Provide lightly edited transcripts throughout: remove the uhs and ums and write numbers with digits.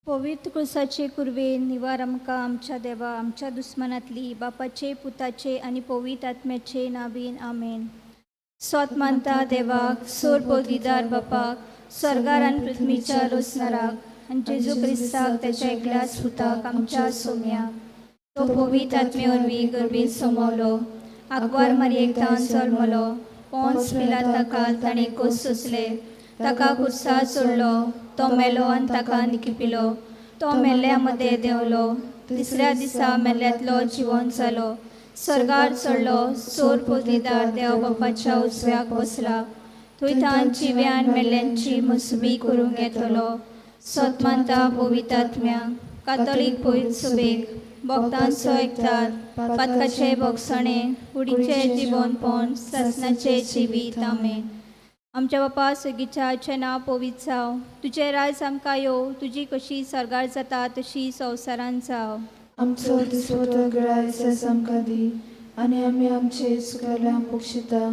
पवित्र क्रुसाचे कुरवे निवार आमकां आमच्या देवा आमच्या दुस्मनांतली बापाचे पुताचे आनी पवित्र आत्म्याचे नांवीन आमेन. स्वत मानता देवाक सोर पोदीदार बापाक स्वर्गार आनी पृथ्वीच्या रोसनाराक आनी जेजू क्रिस्ताक त्याच्या एकल्याच पुताक आमच्या सोम्याक तो पवित्र आत्मे वरवीं गर्भेंत सोमावलो, आग्वार मारयेक तान जल्मलो, पोंस पिलाताकाल ताणें कोस सोंसले, ताका कुर्सार सोडलो, तो मेलो आनी ताका निखिपिलो, तो मेल्ल्या मदें देंवलो, तिसऱ्या दिसा मेल्ल्यांतलो जिवंत जालो, स्वर्गार चडलो, सोर पोदीदार देव बापाच्या उजव्याक बसला, थंय तान जिव्यान मेल्ल्यांची मसुबी करूंक येतलो. स्वत मानता पवित्र आत्म्याक, कातोलीक पवित्र सभेक, भक्तांचो एकठार, पातकाचे भोगसणे, कुडीचे जिवनपण, सासणाचे जिवीत. आमेन. आमच्या बापा सगीच्या नांव पवित्र जाव, तुझे राज आमकां येवं, तुजी कशी स्वर्गार जाता तशी संवसारांत जाव. आमचो दिसवतो गिरायस आमकां दी, आनी आमी आमचे चुकल्यांक बक्षिता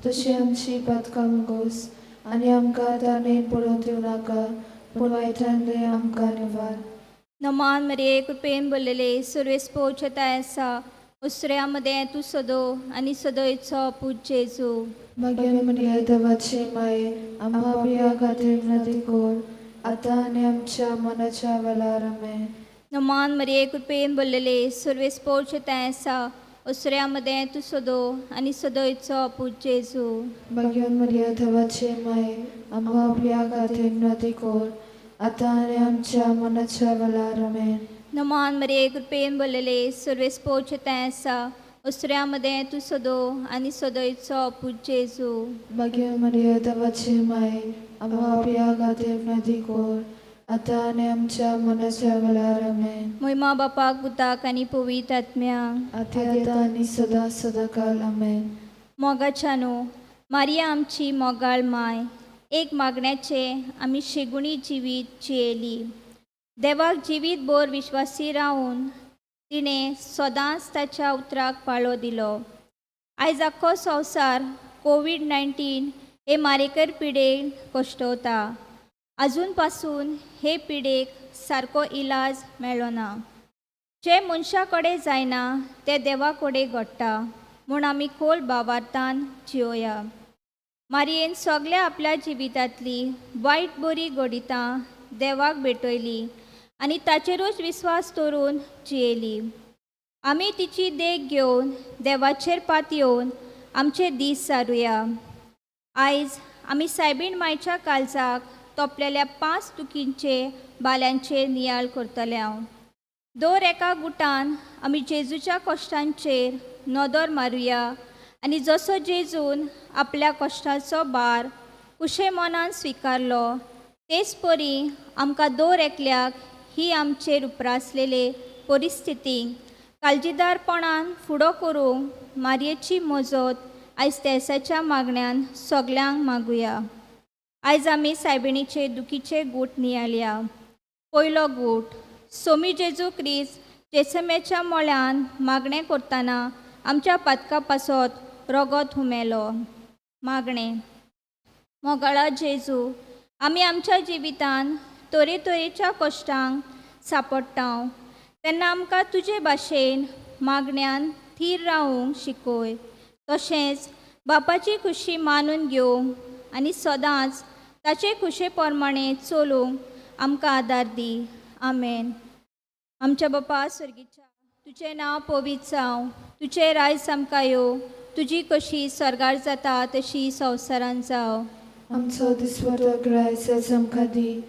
तशी आमची पातकां मुगोस, आनी आमकां ताणेन पडोवन दिवं नाका, पूण वायटांतले आमकां निवार. नमान मरे कृपेन बोललेले सर्वेस्पो चेताय आसा, उसऱ्यामध्ये तूं सदो आनी सदोयचो पूज जेजू. मागीर म्हणजे देवाचे माये, आम्हा बिया खातीर विनंती कर, आतां आनी आमच्या मनाच्या वेळार आमेन. नमान मरे कृपेन बोललेले सर्वेस्पो चेताय आसा, उसऱ्यामध्ये तूं सदो आनी सदोयचो पूज जेजू. मागीर म्हणजे देवाचे माये, आम्हा बिया खातीर विनंती कर, आतां आनी आमच्या मनाच्या वेळार आमेन. नमान मरे कृपेन बोललेले सर्वेस्पो चेताय आसा, उसऱ्यामध्ये तूं सदो आनी सदोयचो पूज जेजू. मागीर म्हणजे देवाचे माये, आम्हा बिया खातीर विनंती कर, आतां आनी आमच्या मनाच्या वेळार आमेन. महिमा बापाक पुताक आनी पवित्र आत्म्याक, आतां आनी सदां सदांकाल आमेन. मोगाच्या न्हू मारिया आमची मोगाळ माय, एक मागण्याचे आमी शेगुणी जिवीत जियेली. देवाक जिवीत भर विश्वासी रावन तिणें सदांच ताच्या उतराक पाळो दिलो. आयज आख्खो संवसार कोविड-19 हे मारेकर पिडेन कश्टवता. आजून पासून हे पिडेक सारको इलाज मेळ्ळो ना. जे मनशा कडेन जायना ते देवा कडेन घडटा म्हूण आमी खोल भावार्थान जियोया. मारयेन सगल्या आपल्या जिवितांतली वायट बरी घडितां देवाक भेटयली आनी ताचेरूच विस्वास दवरून जियेली. आमी तिची देख घेवन देवाचेर पात येवन आमचे दीस सारुया. आयज आमी सायबीण मायच्या काळजाक तोपलेल्या 5 दुखींचे बाल्यांचेर नियाळ करतले. हांव दर एका गुटान आमी जेजूच्या कश्टांचेर नदर मारुया आनी जसो जेजून आपल्या कश्टाचो भार कुशे मनान स्विकारलो तेच परी आमकां दर एकल्याक ही आमचेर उपरासलेले परिस्थितीक काळजीदारपणान फुडो करूंक मारयेची मजत आयज तेसाच्या मागण्यान सगल्यांक मागुया. आयज आमी सायबिणीचे दुखीचे गूट नियाळया. पयलो गूट सोमी जेजू क्रिस्त जेसमेच्या मोळ्यान मागणें करतना आमच्या पातका पासत रगत हुमेलो. मागणें मोगाळा जेजू, आमी आमच्या जिवितान तरेतरेच्या कश्टांक सांपडटा तेन्ना आमकां तुजे भाशेन मागण्यान थीर रावूंक शिकय. तशेंच बापाची खुशी मानून घेवंक आनी सदांच ताचे खुशे प्रमाणे चलूंक आमकां आदार दी. आमेन. आमच्या बापा सर्गीच्या तुजें नांव पवित्र जावं, तुजें रायज आमकां येवं, तुजी कशी स्वर्गार जाता तशी संवसारांत जावं. आमचो दिसवतो गिरायस आमकां दी,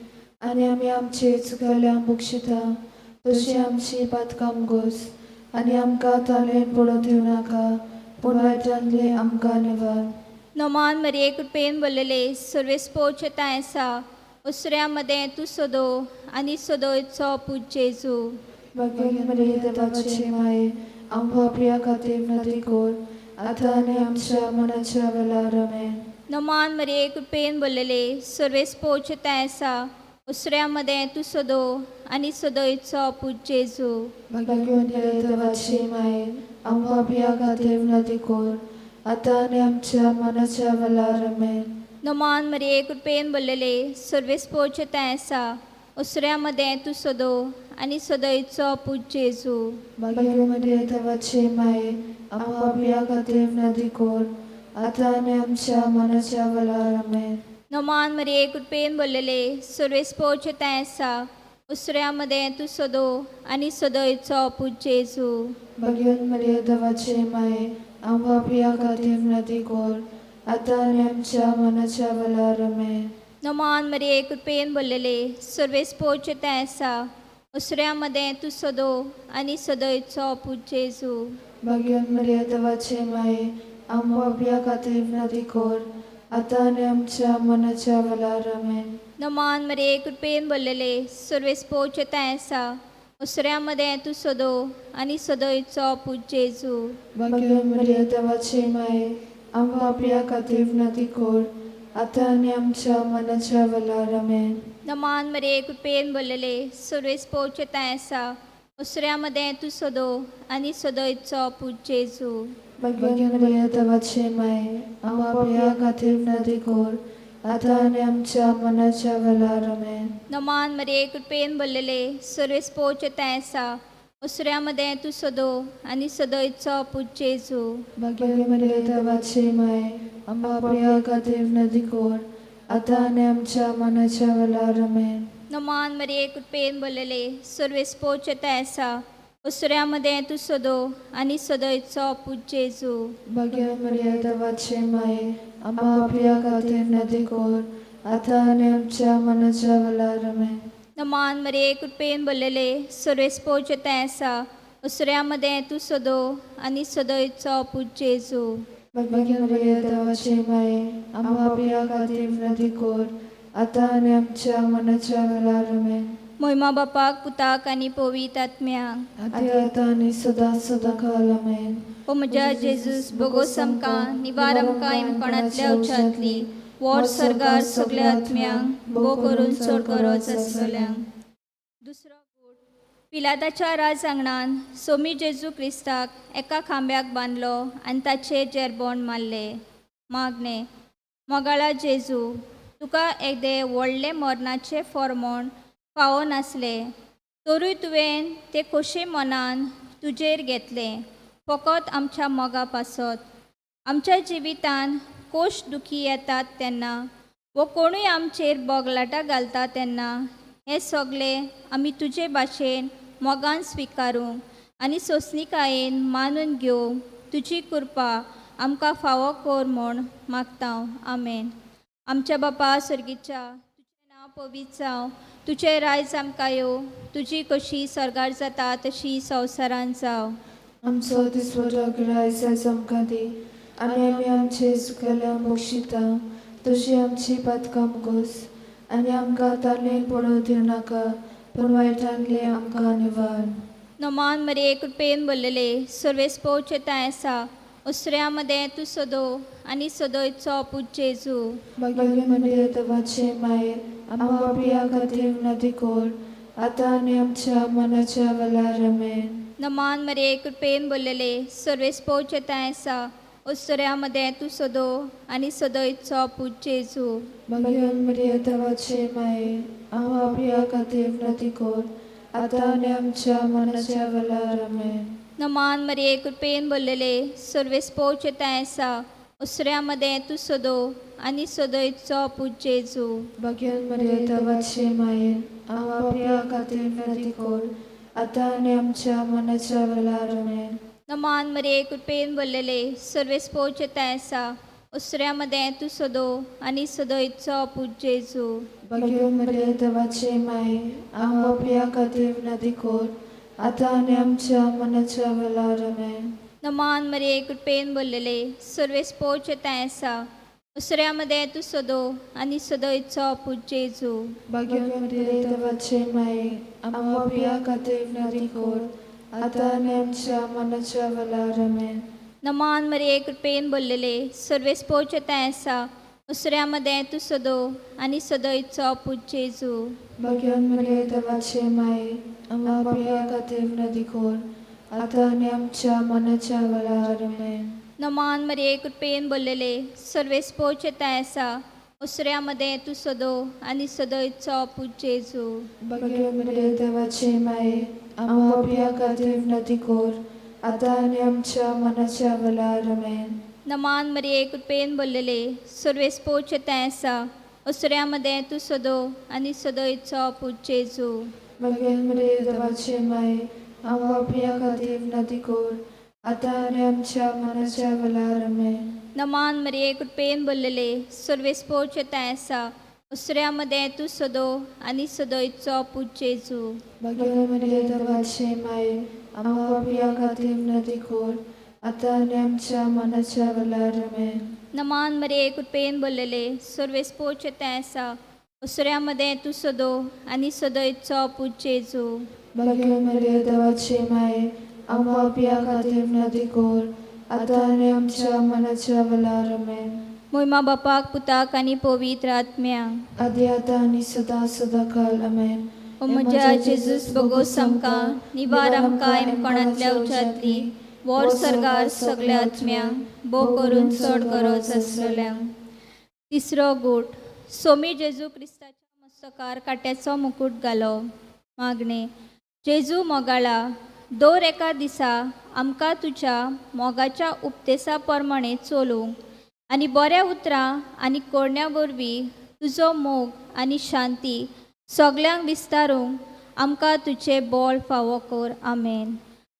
आनी आमी आमचे चुकल्यांक बक्षिता तशी आमची पातकां मुगोस, आनी आमकां ताणेन पडोवन दिवं नाका, पूण वायटांतले आमकां निवार. नमान मरे कृपेन बोललेले सर्वेस्पो चेताय आसा, उसऱ्यामध्ये तूं सदो आनी सदोयचो पूज जेजू. मागीर मरे देवाचे माये, आमकां प्रिया खातीर विनंती कर, आतां आनी आमच्या मनाच्या वेळार आमेन. नमान मरे कृपेन बोललेले सर्वेस्पो चेताय आसा, उसऱ्यामध्ये तूं सदो आनी सदोयचो पूज जेजू. मागीर मरे देवाचे माये, आमकां प्रिया खातीर विनंती कर, आतां आनी आमच्या मनाच्या वेळार आमेन. नमान मरे कृपेन बोललेले सर्वेस्पो चेताय आसा, उसऱ्या मध्ये तू सदो आनी सदयचो पूज जेजू Bagyo Maria देवाचे माये आमकां पिया खातीर विनंती कर आतां आनी आमच्या मनाच्या वेळार आमेन. नमान मरिये कृपेन भरलेले सर्वेस पोवचे तें आसा उसऱ्या मध्ये तू सदो आनी सदयचो पूज जेजू Bagyo Maria देवाचे माये आमकां पिया खातीर विनंती कर आतां आनी आमच्या मनाच्या वेळार आमेन. नमान मरिये कृपेन भरलेले सर्वेस पोवचे तें आसा उसऱ्या मध्ये तू सदो आनी सदयचो पूज जेजू Bagyo Maria देवाचे माये आमकां पिया खातीर विनंती कर आतां आनी आमच्या मनाच्या वेळार आमेन. नमान मरिये कृपेन भरलेले सर्वेस पोवचे तें आसा उसऱ्या मध्ये तू सदो आनी सदयचो पूज जेजू Bagyo Maria देवाचे माये आमकां पिया खातीर विनंती कर आतां आनी आमच्या मनाच्या वेळार आमेन. नमान मरिये कृपेन भरलेले सर्वेस पोवचे तें आसा उसऱ्या मध्ये तू सदो आनी सदयचो पूज जेजू Bagyo Maria देवाचे माये आमकां पिया खातीर विनंती कर आतां आनी आमच्या मनाच्या वेळार आमेन. नमान मरिये कृपेन भरलेले सर्वेस पोवचे तें आसा उसऱ्या मध्ये तू सदो आनी सदयचो पूज जेजू Bagyo Maria देवाचे माये आमकां पिया खातीर विनंती कर आतां आनी आमच्या मनाच्या वेळार आमेन. नमान मरिये कृपेन भरलेले सर्वेस पोवचे तें आसा उसऱ्या मध्ये तू सदो आनी सदयचो पूज जेजू Bagyo Maria देवाचे माये आमकां पिया खातीर विनंती कर आतां आनी आमच्या मनाच्या वेळार आमेन. नमान मरिये कृपेन भरलेले सर्वेस पोवचे तें आसा उसऱ्या मध्ये तू सदो आनी सदयचो पूज जेजू Bagyo Maria देवाचे माये आमकां पिया खातीर विनंती कर आतां आनी आमच्या मनाच्या वेळार आमेन. महिमा बापाक पुताक आनी पवित्र आत्म्याक आदी आतां आनी सदां सदांकाल आमेन. ओ म्हज्या जेजूस भोगोस आमकां निवार आमकां इमकोणांतल्या उच्चांतली वोड सरगार सगळ्या आत्म्यांक भोव करून चड गरज आसलेल्यांक. दुसरो गोट पिलाताच्या राज आंगणान सोमी जेजू क्रिस्ताक एका खांब्याक बांदलो आनी ताचेर जेरबोंड मारले. मागणे मोगाळा जेजू तुका एकदें व्हडलें मरणाचें फर्मोण फावो नासले तरूय तुवें ते खोशे मनान तुजेर घेतलें फकत आमच्या मोगा पासत. आमच्या जिवितान कोश दुखी येतात तेन्ना वो कोणूय आमचेर बोगलाटा घालता तेन्ना हे सगळे आमी तुजे भाशेन मोगान स्विकारूंक आनी सोंसणिकायेन मानून घेवंक तुजी कृपा आमकां फावो कर म्हूण मागता. आमेन. आमच्या बापा सर्गीच्या तुजें नांव पवित्र जावं तुजें रायज आमकां येवं तुजी कशी सरगार जाता तशी संवसारान जावं. आमचो दिसवटो गिरायस आयज आमकां दी आनी आमी आमचे चुकल्यांक बक्षिता तशी आमची पातकां मुगोस आनी आमकां तारलेन पडोवं दिवं नाका पूण वायटांतले आमकां निवार. नमान मरिये कृपेन भरलेले सर्वेस पोवचे तें आसा उसऱ्या मध्ये तू सदो आनी सदयचो पूज जेजू Bagyo Maria देवाचे माये आमकां पिया खातीर विनंती कर आतां आनी आमच्या मनाच्या वेळार आमेन. नमान मरिये कृपेन भरलेले सर्वेस पोवचे तें आसा उसऱ्या मध्ये तू सदो आनी सदयचो पूज जेजू Bagyo Maria देवाचे माये आमकां पिया खातीर विनंती कर आतां आनी आमच्या मनाच्या वेळार आमेन. नमान मरिये कृपेन भरलेले सर्वेस पोवचे तें आसा उसऱ्या मध्ये तू सदो आनी सदयचो पूज जेजू Bagyo Maria देवाचे माये आमकां पिया खातीर विनंती कर आतां आनी आमच्या मनाच्या वेळार आमेन. नमान मरिये कृपेन भरलेले सर्वेस पोवचे तें आसा उसऱ्या मध्ये तू सदो आनी सदयचो पूज जेजू Bagyo Maria देवाचे माये आमकां पिया खातीर विनंती कर आतां आनी आमच्या मनाच्या वेळार आमेन. नमान मरिये कृपेन भरलेले सर्वेस पोवचे तें आसा उसऱ्या मध्ये तू सदो आनी सदयचो पूज जेजू Bagyo Maria देवाचे माये आमकां पिया खातीर विनंती कर आतां आनी आमच्या मनाच्या वेळार आमेन. नमान मरिये कृपेन भरलेले सर्वेस पोवचे तें आसा उसऱ्या मध्ये तू सदो आनी सदयचो पूज जेजू Bagyo Maria देवाचे माये आमकां पिया खातीर विनंती कर आतां आनी आमच्या मनाच्या वेळार आमेन. नमान मरिये कृपेन भरलेले सर्वेस पोवचे तें आसा उसऱ्यामध्ये तू सदो आनी सदोयचो पूज जेजू. बगे मरे देवाचे माये आमकां पिया खातीर विनंती कोर आतां आनी आमच्या मनाच्या वेळार आमेन. नमान मरिये कृपेन बोललेले सर्वेस पोच आसा. उसऱ्यामध्ये तू सदो आनी सदोयचो पूज जेजू. बगे मरे देवाचे माये आमकां पिया खातीर विनंती कोर आतां आनी आमच्या मनाच्या वेळार आमेन. नमान मरिये कृपेन बोललेले सर्वेस पोच आसा. उसऱ्यामध्ये तू सदो आनी सदोयचो पूज जेजू. बगे मरे देवाचे माये आमकां पिया खातीर विनंती कोर आतां आनी आमच्या मनाच्या वेळार आमेन. नमान मरिये कृपेन बोललेले सर्वेस पोच आसा. उसऱ्यामध्ये तू सदो आनी सदोयचो पूज जेजू. बगे मरे देवाचे माये आमकां पिया खातीर विनंती कोर आतां आनी आमच्या मनाच्या वेळार आमेन. मोहिमा बापाक पुताक आनी पवित्र आत्म्यांक. आदी आतां आनी सदां सदांकाल आमेन. ओ म्हज्या जेजूस बोगोस आमकां निवार आमकां कोणांतल्या उज्यांतली वोर सरगार सगळ्या आत्म्यांक भोव करून चड गरज आसलेल्यांक. तिसरो गूट सोमी जेजू क्रिस्ताच्या मस्तकार काट्याचो मुकुट घालो. मागणे जेजू मोगाळा दर एका दिसा आमकां तुज्या मोगाच्या उपदेशा प्रमाणे चलूंक आनी बऱ्या उतरां आनी कोडण्या वरवीं तुजो मोग आनी शांती सगळ्यांक विस्तारूंक आमकां तुजें बोळ फावो कर. आमेन.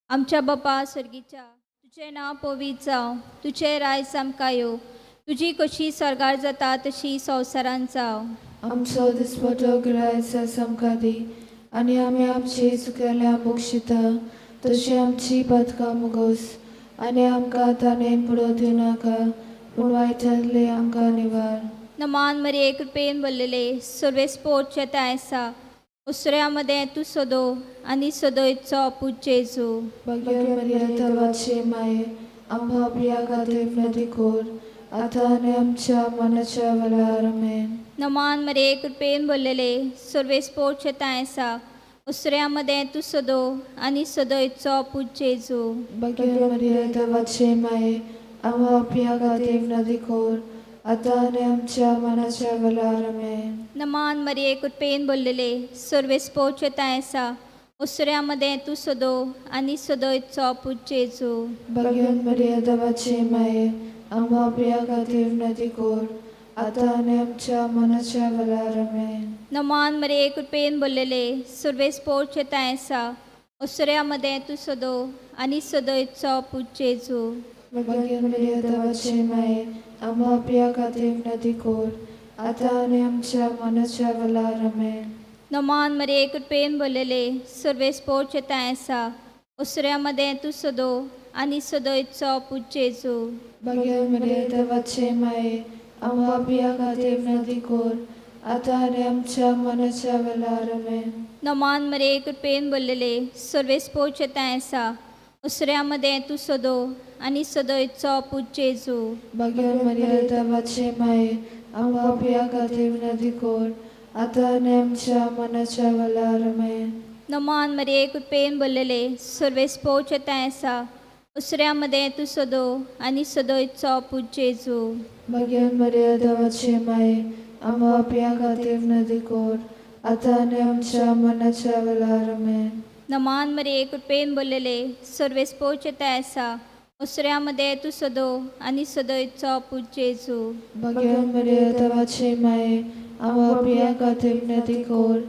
आमच्या बापा सर्गीच्या तुजें नांव पवित्र जावं. तुजें रायज आमकां येवं. तुजी कशी सरगार जाता तशी संवसारांत जावं. आमचो दिसपटो गिरायस आमकां दी आनी आमी आमची चुकेल्या बक्षिता तशी आमची पदकां मुगोस आनी आमकां ताणेन पुडो दिवं नाका पूण वायटांतली आमकां निवार. नमान मरिये कृपेन बोललेले सर्वेस पोच आसा. उसऱ्यामध्ये तू सदो आनी सदोयचो पूज जेजू. बगे मरिये देवाचे माये आमकां पिया खातीर विनंती कोर आतां आनी आमच्या मनाच्या वेळार आमेन. नमान मरिये कृपेन बोललेले सर्वेस पोच आसा. उसऱ्यामध्ये तू सदो आनी सदोयचो पूज जेजू. बगे मरिये देवाचे माये आमकां पिया खातीर विनंती कोर आतां आनी आमच्या मनाच्या वेळार आमेन. नमान मरिये कृपेन बोललेले सर्वेस पोच आसा. उसऱ्यामध्ये तू सदो आनी सदोयचो पूज जेजू. बगे मरिये देवाचे माये आमकां पिया खातीर विनंती कोर आतां आनी आमच्या मनाच्या वेळार आमेन. नमान मरिये कृपेन बोललेले सर्वेस पोच आसा. उसऱ्यामध्ये तू सदो आनी सदोयचो पूज जेजू. बगे मरिये देवाचे माये आमकां पिया खातीर विनंती कोर आतां आनी आमच्या मनाच्या वेळार आमेन. नमान मरिये कृपेन बोललेले सर्वेस पोच आसा. उसऱ्यामध्ये तू सदो आनी सदोयचो पूज जेजू. बगे मरिये देवाचे माये आमकां पिया खातीर विनंती कोर आतां आनी आमच्या मनाच्या वेळार आमेन. नमान मरिये कृपेन बोललेले सर्वेस पोच आसा. उसऱ्यामध्ये तू सदो आनी सदोयचो पूज जेजू. बगे मरिये देवाचे माये आमकां पिया खातीर विनंती कोर आतां आनी आमच्या मनाच्या वेळार आमेन. नमान मरिये कृपेन बोललेले सर्वेस पोच आसा. उसऱ्यामध्ये तू सदो आनी सदोयचो पूज जेजू. बगे मरिये देवाचे माये आमकां पिया खातीर विनंती कोर आतां आनी आमच्या मनाच्या वेळार आमेन. नमान मरिये कृपेन बोललेले सर्वेस पोच आसा. उसऱ्यामध्ये तू सदो आनी सदोयचो पूज जेजू. बगे मरिये देवाचे माये आमकां पिया खातीर विनंती कोर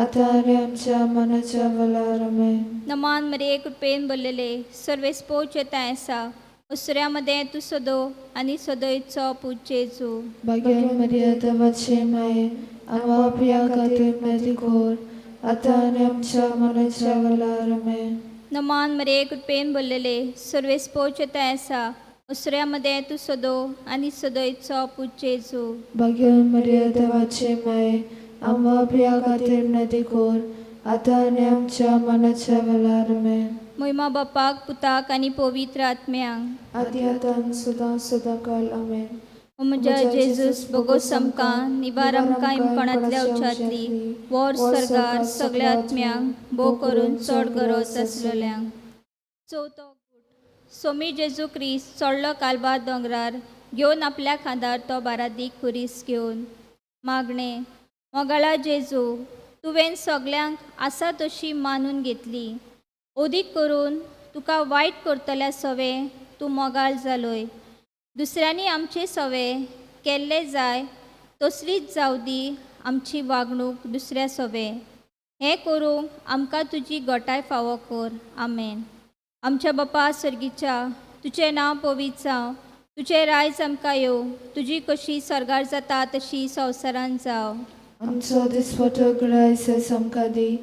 आतां आनी आमच्या मनाच्या वेळार आमेन. नमान मरिये कृपेन बोललेले सर्वेस पोच आसा. उसऱ्यामध्ये तू सदो आनी सदोयचो पूज जेजू. बगे मरिये देवाचे माये आमकां पिया खातीर विनंती कोर आतां आनी आमच्या मनाच्या वेळार आमेन. नमान मरिये कृपेन बोललेले सर्वेस पोच आसा. उसऱ्यामध्ये तू सदो आनी सदोयचो पूज जेजू. बगे मरिये देवाचे माये आमकां पिया खातीर विनंती कोर आतां आनी आमच्या मनाच्या वेळार आमेन. मोहिमा बापाक पुताक आनी पवित्र आत्म्यांक. आदी आतां सदां सदांकाल आमेन. ओ म्हज्या जेजूस बोगोस आमकां निवार आमकां कोणांतल्या उच्चातली वोर सरगार सगळ्या आत्म्यांक भोव करून चड गरज आसलेल्यांक. चवथो गूट सोमी जेजू क्रिस्त चडलो कालबार दोंगरार घेवन आपल्या खांदार तो बारादीक खुरीस घेवन. मागणे. मोगाळा जेजू, तुवें सगल्यांक आसा तशी मानून घेतली. ओदीक करून तुका वायट करतल्या सवे तूं मोगाळ जालोय. दुसऱ्यांनी आमचे सवे केल्ले जाय तसलीच जावं दी आमची वागणूक दुसऱ्या सवे. हें करूंक आमकां तुजी गोठाय फावो कर. आमेन. आमच्या बापा सर्गीच्या, तुजें नांव पवित्र जावं, तुजें रायज आमकां येवं, तुजी कशी स्वर्गार जाता तशी संवसारांत जावं. आमचो दिसपटो ग्रायस आमकां दी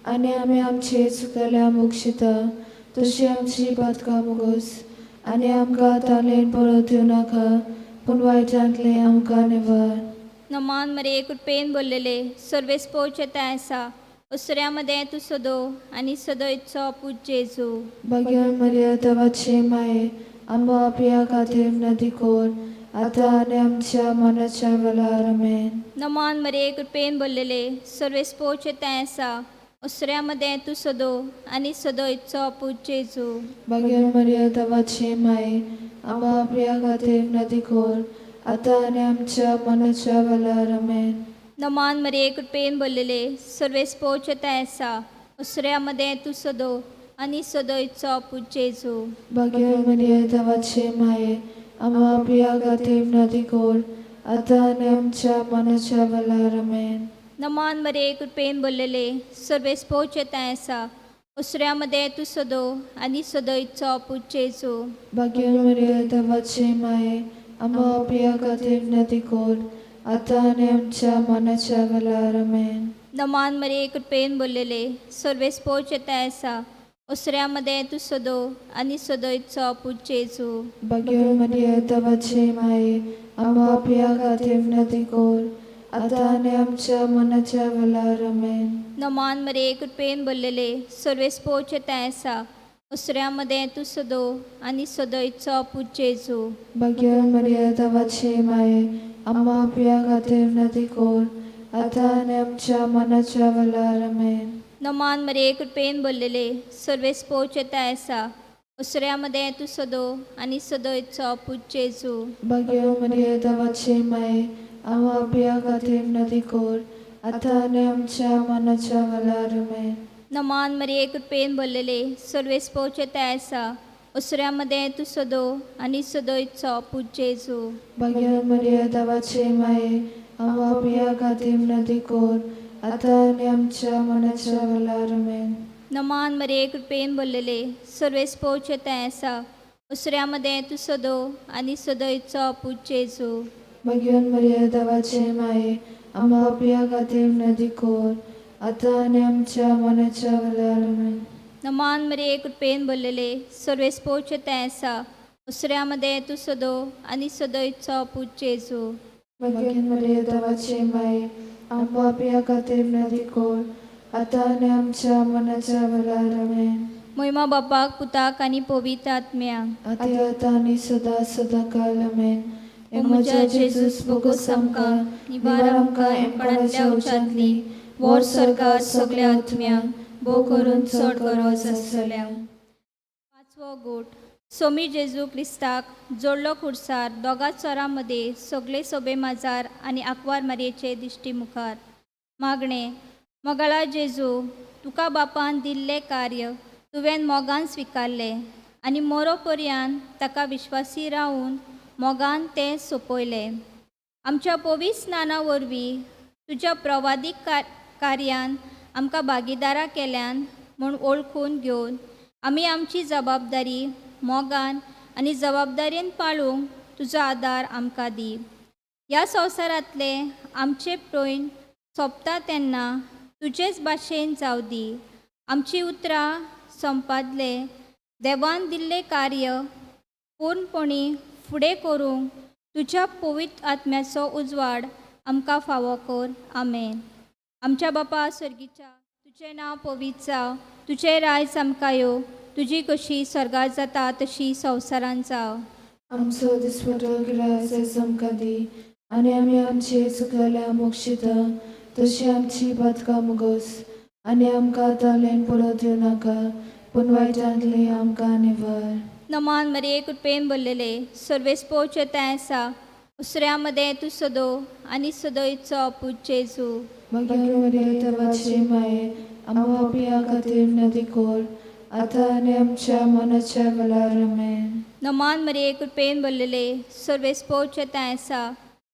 आनी आमी आमचे चुकल्या मोक्षिता तशी आमची पातकां मुगोस आनी आमकां तालेन पळत येवं नाका पूण वायटांतले आमकां निवार. नमान मरे कृपेन बोललेले सर्वेस्पोचे ते आसा उसऱ्यामध्ये तू सदो आणि सदोयचो पूज जेजू. भाग्यवान मरिया देवाचे माये आमकां आपल्या खातीर नदी कोर आतां आनी आमच्या मनाच्या वेळार. आमेन. नमान मरे कृपेन बोललेले सर्वेस्पोचे ते आसा उसऱ्यामध्ये तू सदो आणि सदोयचो पूज जेजू. भाग्यवान मरिया देवाचे माये आमकां आपल्या खातीर नदी कोर आतां आनी आमच्या मनाच्या वेळार. आमेन. नमान मरे कृपेन बोललेले सर्वेस्पोचे ते आसा उसऱ्यामध्ये तू सदो आणि सदोयचो पूज जेजू. भाग्यवान मरिया देवाचे माये आमकां आपल्या खातीर नदी कोर आतां आनी आमच्या मनाच्या वेळार. आमेन. नमान मरे कृपेन बोललेले सर्वेस्पोचे ते आसा उसऱ्यामध्ये तू सदो आणि सदोयचो पूज जेजू. भाग्यवान मरिया देवाचे माये आमकां आपल्या खातीर नदी कोर आतां आनी आमच्या मनाच्या वेळार. आमेन. नमान मरे कृपेन बोललेले सर्वेस्पोचे ते आसा उसऱ्यामध्ये तू सदो आणि सदोयचो पूज जेजू. भाग्यवान मरिया देवाचे माये आमकां आपल्या खातीर नदी कोर आतां आनी आमच्या मनाच्या वेळार. आमेन. नमान मरे कृपेन बोललेले सर्वेस्पोचे ते आसा उसऱ्यामध्ये तू सदो आणि सदोयचो पूज जेजू. भाग्यवान मरिया देवाचे माये आमकां आपल्या खातीर नदी कोर आतां आनी आमच्या मनाच्या वेळार. आमेन. नमान मरे कृपेन बोललेले सर्वेस्पोचे ते आसा उसऱ्यामध्ये तू सदो आणि सदोयचो पूज जेजू. भाग्यवान मरिया देवाचे माये आमकां आपल्या खातीर नदी कोर आतां आनी आमच्या मनाच्या वेळार. आमेन. नमान मरे कृपेन बोललेले सर्वेस्पोचे ते आसा उसऱ्यामध्ये तू सदो आणि सदोयचो पूज जेजू. भाग्यवान मरिया देवाचे माये आमकां आपल्या खातीर नदी कोर आतां आनी आमच्या मनाच्या वेळार. आमेन. नमान मरे कृपेन बोललेले सर्वेस्पोचे ते आसा उसऱ्यामध्ये तू सदो आणि सदोयचो पूज जेजू. भाग्यवान मरिया देवाचे माये आमकां आपल्या खातीर नदी कोर आतां आनी आमच्या मनाच्या वेळार. आमेन. नमान मरे कृपेन बोललेले सर्वेस्पोचे ते आसा उसऱ्यामध्ये तू सदो आणि सदोयचो पूज जेजू. भाग्यवान मरिया देवाचे माये आमकां आपल्या खातीर नदी कोर आतां आनी आमच्या मनाच्या वेळार. आमेन. महिमा बापाक पुताक आनी पवित्र आत्म्याक आतां आतां आनी सदां सदांकाळ. आमेन. ओ म्हज्या जेजूस बोगोस आमकां निवार आमकां एमपणांतल्या उच्चांतली वोर स्वर्गार सगळ्या आत्म्यांक भोव करून चड गरज आसतल्यांक. 5वो गोट. सोमी जेजू क्रिस्ताक जोडलो खुर्सार दोगा चोरां मदें सगळे सोबे माजार आनी आंकवार मारयेचे दिश्टी मुखार. मागणे. मोगाळा जेजू, तुका बापान दिल्लें कार्य तुवें मोगान स्विकारलें आनी मरो पर्यंत ताका विश्वासी रावन मोगान तें सोंपयलें. आमच्या पवित्र स्नाना वरवीं तुज्या प्रवादीक कार्यान आमकां भागीदारां केल्यान म्हूण ओळखून घेवन आमी आमची जबाबदारी मोगान आनी जबाबदारेन पाळूंक तुजो आदार आमकां दी. ह्या संवसारांतले आमचे प्रोयण सोंपता तेन्ना तुजेच भाशेन जावं दी. आमची उतरां संपादले देवान दिल्लें कार्य पूर्णपणी फुडें करूंक तुज्या पवित्र आत्म्याचो उजवाड आमकां फावो कर. आमेन. आमच्या बापा सर्गीच्या, तुजें नांव पवित्र जावं, तुजें रायज आमकां येवं, तुजी कशी स्वर्गार जाता तशी संवसारांत जावं. आमचो दिसपटो गिरायस आमकां दी आनी आमी आमचे चुकल्या मोक्षिता तशी आमची पातकां मुगोस आनी आमकां तालेन पळत येवं नाका पूण वायटांतली आमकां निवार. नमान मरे कृपेन बोललेले सर्वेस्पोचे तें आसा उसऱ्यामध्ये तू सदो आनी सदोयचो पूज जेजू. Bhagyan Maria देवाचे माये आम्हा पापियां खातीर विनंती कर आता आनी आमच्या मनाच्या वेळार आमेन. नमान मरे कृपेन बोललेले सर्वेस्पोचे तें आसा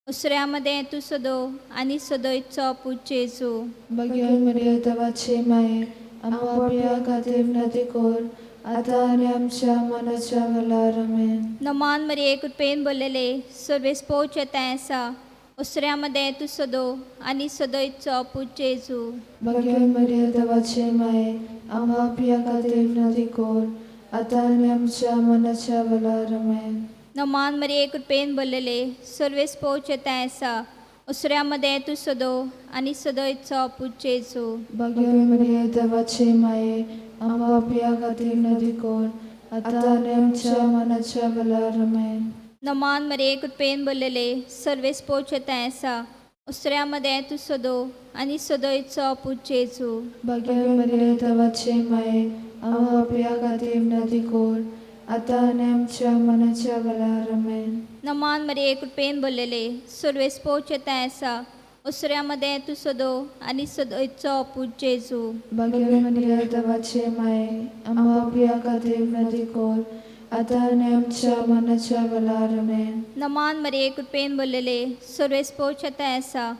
उसऱ्यामध्ये तू सदो आनी सदोयचो पूज जेजू. Bhagyan Maria देवाचे माये आम्हा पापियां खातीर विनंती कर आता आनी आमच्या मनाच्या वेळार आमेन. नमान मरे कृपेन बोललेले सर्वेस्पोचे तें आसा उसऱ्यामध्ये तू सदो आनी सदोयचो पूज जेजू. Bhagyan Maria देवाचे माये आम्हा पापियां खातीर विनंती कर आता आनी आमच्या मनाच्या वेळार आमेन. नमान मरे कृपेन बोललेले सर्वेस्पोचे तें आसा उसऱ्यामध्ये तू सदो आनी सदोयचो पूज जेजू. Bhagyan Maria देवाचे माये आम्हा पापियां खातीर विनंती कर आता आनी आमच्या मनाच्या वेळार आमेन. नमान मरे कृपेन बोललेले सर्वेस्पोचे तें आसा उसऱ्यामध्ये तू सदो आनी सदोयचो पूज जेजू. Bhagyan Maria देवाचे माये आम्हा पापियां खातीर विनंती कर आता आनी आमच्या मनाच्या वेळार आमेन. नमान मरे कृपेन बोललेले सर्वेस्पोचे तें आसा उसऱ्यामध्ये तू सदो आनी सदोयचो पूज जेजू. Bhagyan Maria देवाचे माये आम्हा पापियां खातीर विनंती कर आता आनी आमच्या मनाच्या वेळार आमेन. नमान मरे कृपेन बोललेले सर्वेस्पोचे तें आसा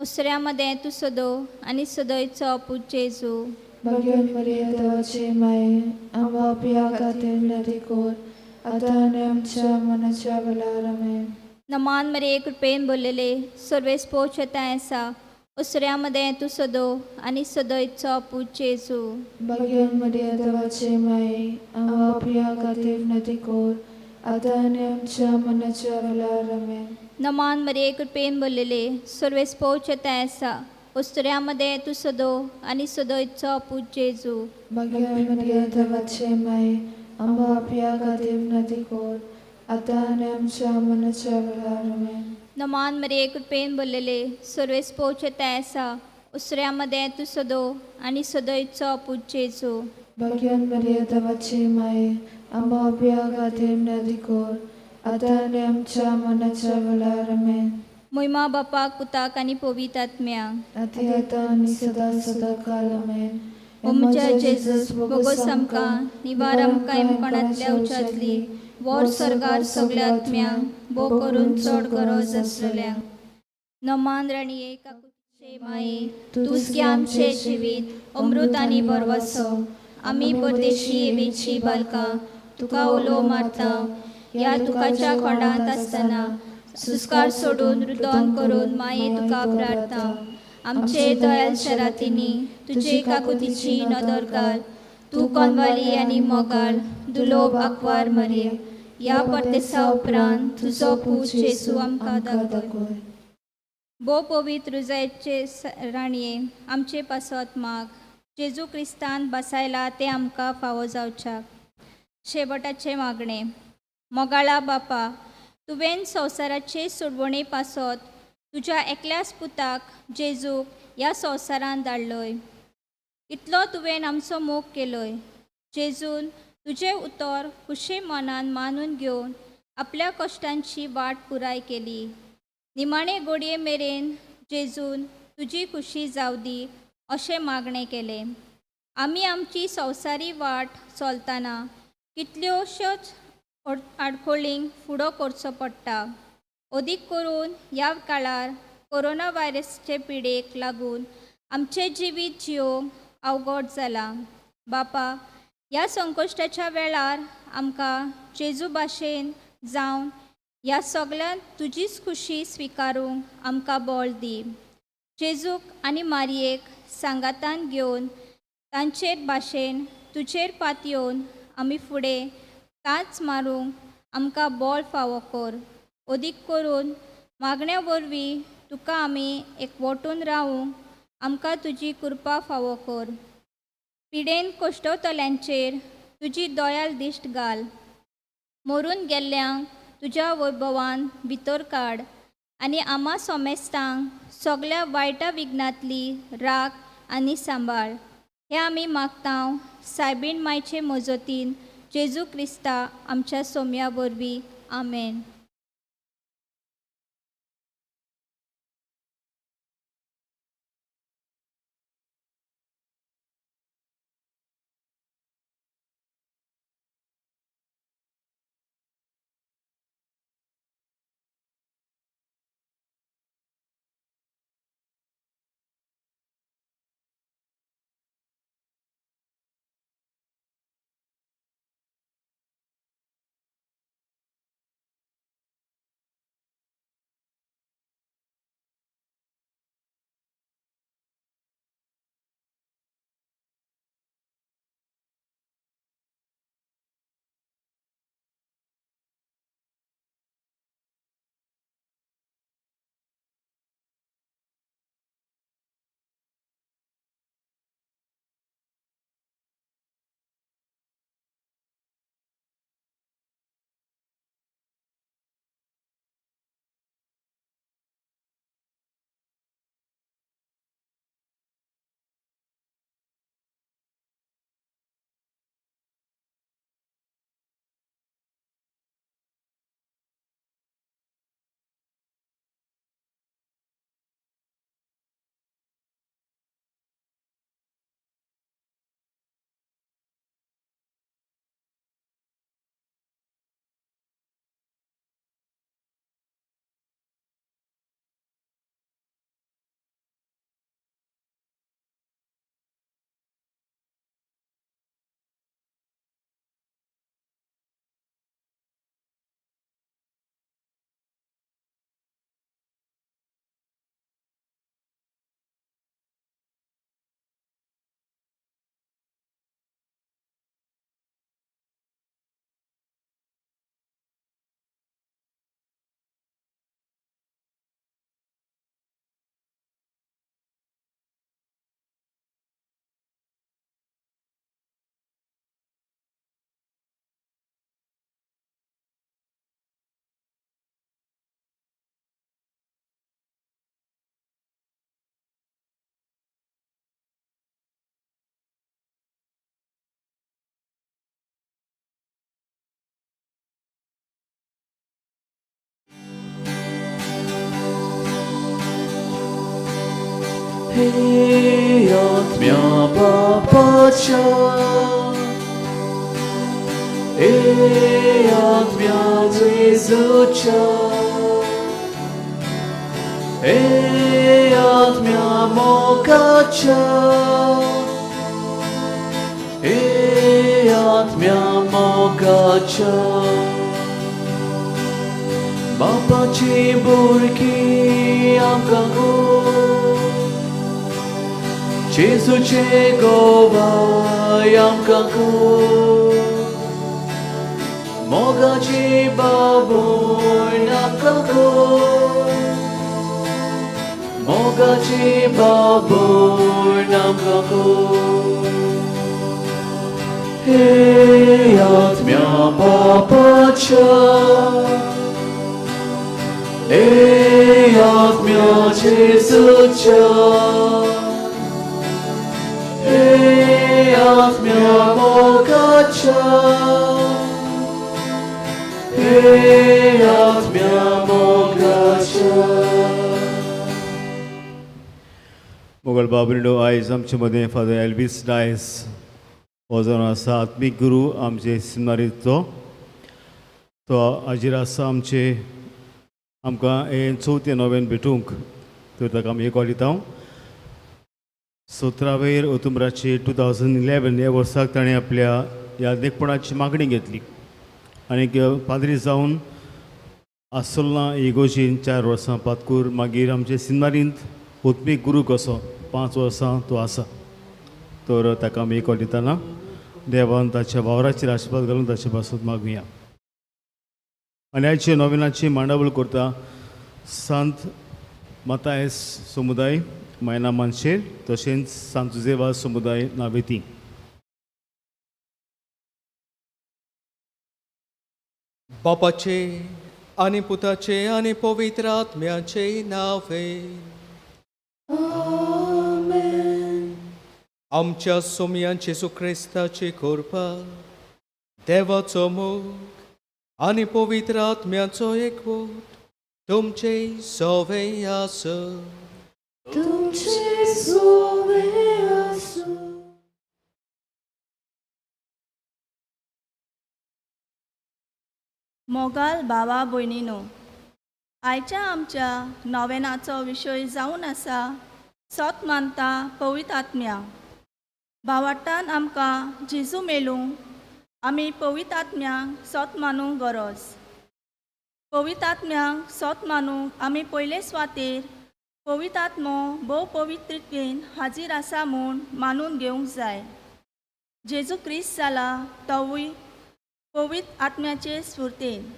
उसऱ्यामध्ये तू सदो आनी सदोयचो पूज जेजू. Bhagyan Maria देवाचे माये आम्हा पापियां खातीर विनंती कर आता आनी आमच्या मनाच्या वेळार आमेन. नमान मरे कृपेन बोललेले सर्वेस्पोचे तें आसा उसऱ्यामध्ये तू सदो आनी सदोयचो पूज जेजू. Bhagyan Maria देवाचे माये आम्हा पापियां खातीर विनंती कर आता आनी आमच्या मनाच्या वेळार आमेन. नमान मरे कृपेन बोललेले सर्वेस्पोचे तें आसा उसऱ्यामध्ये तू सदो आनी सदोयचो पूज जेजू. Bhagyan Maria देवाचे माये आम्हा पापियां खातीर विनंती कर आता आनी आमच्या मनाच्या वेळार आमेन. नमान मरे कृपेन बोललेले सर्वेस्पोचे तें आसा उसऱ्यामध्ये तू सदो आनी सदोयचो पूज जेजू. Bhagyan Maria देवाचे माये आम्हा पापियां खातीर विनंती कर आता आनी आमच्या मनाच्या वेळार आमेन. महिमा बापाक पुताक आनी पवित्र आत्म्याक आती आता आनी सदा काल आमेन. ओ म्हज्या जेजस बोगोस आमकां निवार आमकां इमकोणांतल्या उच्यांतली वोर सर्गार सगळ्या आत्म्यांक भोव करून चड गरज आसलेल्यांक. नमान राणीये काकुचे माये तूंच घे आमचे जिवीत अमृत आनी बरवसो. आमी परदेशी येवेची बालकां तुका उलो मारता ह्या दुखाच्या खोंडांत आसतना सुस्कार सोडून रुदन करून माये तुका प्रार्थना. आमचे दयाल शरातीनी तुजे काकुतीची नदर घाल. तूं कोनवाली आनी मोगाळ दुलोब आंकवार मरे ह्या परदेसा उपरांत तुजो पूत जेजू आमकां दाखय. भोव पवित्र हृदयाचे राणये आमचे पासत माग जेजू क्रिस्तान बसायला ते आमकां फावो जावच्याक. शेवटाचे मागणे मोगाळा बापा तुवें संवसाराचे सोडवणे पासत तुज्या एकल्याच पुताक जेजूक ह्या संवसारांत धाडलोय. इतलो तुवें आमचो मोग केलोय. जेजून तुजें उतर खुशे मनान मानून घेवन आपल्या कश्टांची वाट पुराय केली. निमाणे घडये मेरेन जेजून तुजी खुशी जावदी अशें मागणें केलें. आमी आमची संवसारी वाट चलतना कितल्योश्योच आडखळींक फुडो करचो पडटा. अदीक करून ह्या काळार कोरोना व्हायरसचे पिडेक लागून आमचें जिवीत जियोंक अवघड जालां. बापा ह्या संकश्टाच्या वेळार आमकां जेजू भाशेन जावन ह्या सगळ्यांत तुजीच खुशी स्विकारूंक आमकां बळ दी. जेजूक आनी मारयेक सांगातान घेवन तांचेर भाशेन तुजेर पातयेवन आमी फुडें कांच मारूंक आमकां बळ फावो कर. अदीक करून मागण्या वरवीं तुका आमी एकवटून रावूंक आमकां तुजी कृपा फावो कर. पिडेन कश्टतल्यांचेर तुजी दयाल दिश्ट घाल. मरून गेल्ल्यांक तुज्या वैभवान भितर काड आनी आम्हा सोमेस्तांक सगळ्या वायटा विघ्नांतली राख आनी सांबाळ. हें आमी मागतांव सायबीण मायचे मजतीन जेजू क्रिस्ता आमच्या सोम्या वरवीं आमेन. Hey, आत्म्या बापाच्या, hey, आत्म्या जेजूच्या, hey, आत्म्या मोगाच्या, hey, आत्म्या मोगाच्या, बापाची बुरकी आमकां Jesuचे गोवाय आमकां मोगाची बाबूय आमकां मोगाची बाबूय आमकां हे आत्म्या बापाच्या हे आत्म्या जेजूच्या Hey, आत्म्या मोगाच्या, hey, आत्म्या मोगाच्या. मोगल बाबरिडो आयज आमचे मदें फादर एल्विस डायस हो जावन आसा आत्मीक गुरू आमचे सिनारीचो. तो हाजेर आसा आमकां हे 4 नोव्हेंबर भेटूंक, तर ताका आमी एक दिता. 17 ऑक्टोबराचे 2011 ह्या वर्साक ताणें आपल्या यादनेकपणाची मागणी घेतली आनी पाद्री जावन आसोलना इगोजीन 4 वर्सां पातकूर, मागीर आमचे सिनारींत ओत्मीक गुरू कसो 5 वर्सां तो आसा. तर ताका आमी एक दितना देवान ताच्या वावराचेर आशिर्वाद घालून ताचे पासून मागुया. आनी आयचे नोवेनाची मांडावळ करता सांत मातायस समुदाय मायना मानशेर, तशेंच सांत जुझेवा समुदाय नावेती. बापाचे आनी पुताचे आनी पवित्र आत्म्याचे नावे आमच्या सोमयान जेजू क्रिस्ताची कृपा, देवाचो मोग आनी पवित्र आत्म्याचो एकवट तुमचे सवे आसो. तुमचे सोवे आसूं. मोगाल भावा भयणीनो, आयच्या आमच्या नोवेनाचो विशय जावन आसा सोत मानता पवित्र आत्म्या. भावार्थान आमकां जेजू मेलूंक आमी पवित्र आत्म्यांक सोत मानूंक गरज. पवित्र आत्म्यांक सोत मानूंक आमी पयले सुवातेर पवित्र आत्मो भोव पवित्रतेन हाजीर आसा म्हूण मानून घेवंक जाय. जेजू क्रिस्त जाला तोवूय पवित्र आत्म्याचे स्फूर्तेन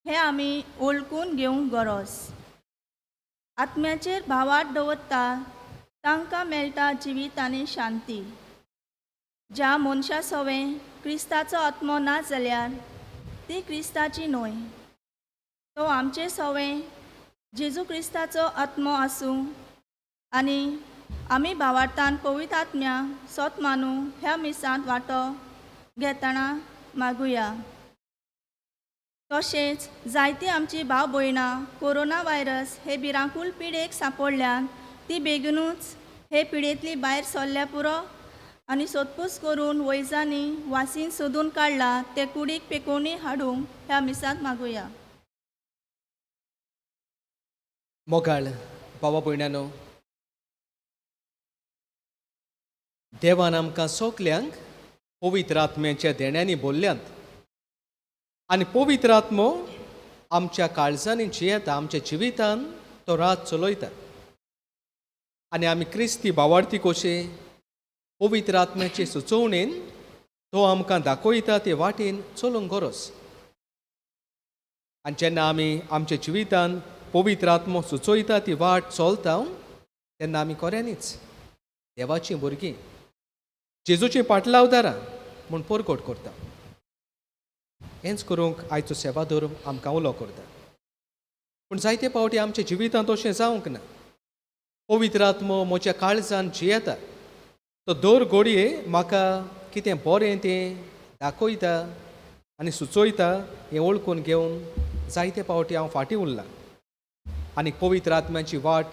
हे आमी ओळखून घेवंक गरज. आत्म्याचेर भावार्थ दवरता तांकां मेळटा जिवीत आनी शांती. ज्या मनशा सवें क्रिस्ताचो आत्मो ना जाल्यार ती क्रिस्ताची न्हय. तो आमचे सवें जेजू क्रिस्ताचो आत्मो आसूं आनी आमी भावार्थान पवित्र आत्म्याक सोत मानूं ह्या मिसांत वांटो घेतना मागुया. तशेंच जायतीं आमची भाव भयणां कोरोना व्हायरस हे भिरांकूळ पिडेक सांपडल्यान ती बेगीनूच हे पिडेंतली भायर सरल्या पुरो आनी सोदपूस करून वैजांनी वासीन सोदून काडला ते कुडीक पेकोवणी हाडूंक ह्या मिसांत मागुया. मोगाळ भावा भयणानो, देवान आमकां सगल्यांक पवित्र आत्म्याच्या देण्यांनी भरल्यांत आनी पवित्र आत्मो आमच्या काळजांनी जियेता, आमच्या जिवितान तो रात चलयता आनी आमी क्रिस्ती भावार्थी कशे पवित्र आत्म्याचे सुचोवणेन तो आमकां दाखयता ते वाटेन चलूंक गरज. आनी जेन्ना आमी आमच्या जिवितान पवित्र आत्मो सुचयता ती वाट चलता तेन्ना आमी खऱ्यांनीच देवाचीं भुरगीं जेजूची पाटलावदारां म्हूण परकोट करता. हेंच करूंक आयचो सेवादोर आमकां उलो करता. पूण जायते फावटी आमच्या जिवितांत तशें जावंक ना. पवित्र आत्मो म्हज्या काळजान जियेता, तो दर घडये म्हाका कितें बरें तें दाखयता आनी सुचयता हें वळखून घेवन जायते फावटी हांव फाटीं उरलां आनी पवित्र आत्म्याची वाट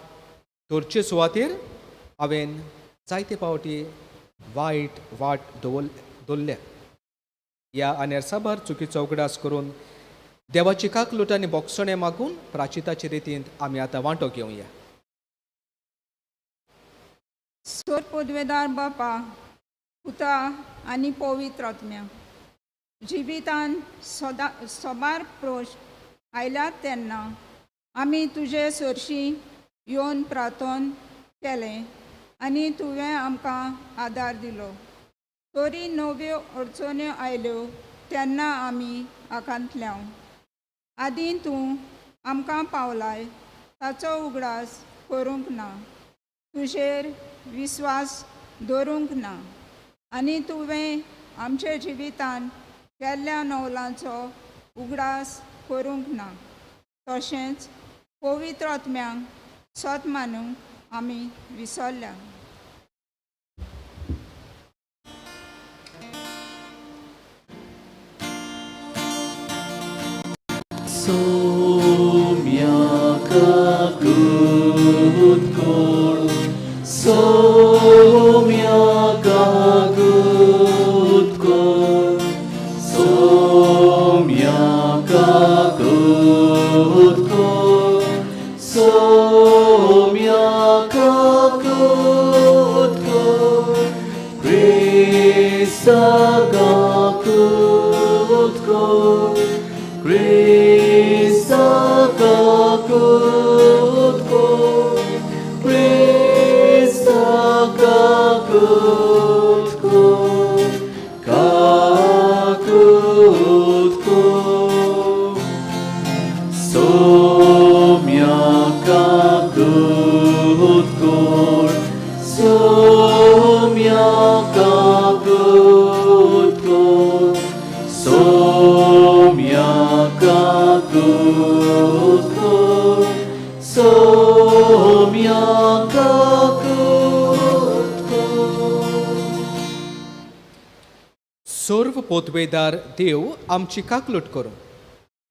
धरचे सुवातेर हांवें जायते फावटी वायट वाट दवरल्या. ह्या आनेर्साभार चुकीचो उगडास करून देवाची काकलूट आनी बोगसणे मागून प्राचिताचे रितीन आमी आतां वांटो घेवया. सोर पदवेदार बापा, पुता आनी पवित्र आत्म्या, जिवितान सोबार प्रोश आयल्यात तेन्ना आमी तुजे सरशी येवन प्रार्थन केलें आनी तुवें आमकां आदार दिलो. तरी नव्यो अडचण्यो आयल्यो तेन्ना आमी आकांतल्या. आदीं तूं आमकां पावलाय ताचो उगडास करूंक ना, तुजेर विस्वास दवरूंक ना आनी तुवें आमच्या जिवितान केल्ल्या नवलांचो उगडास करूंक ना. तशेंच पवित्र आत्म्यांक सोत मानूंक आमी विसरल्या. Somiaka gutkol, somiaka gutkol, somiaka gutkol, somiaka gutkol, Krista gutkol, Krista kakutko, Krista kakutko, kakutko. Somia kakutko, somia kakutko, somia kakutko, somia kakutko. सर्व पोतवेदार देव आमची काकलूट करूं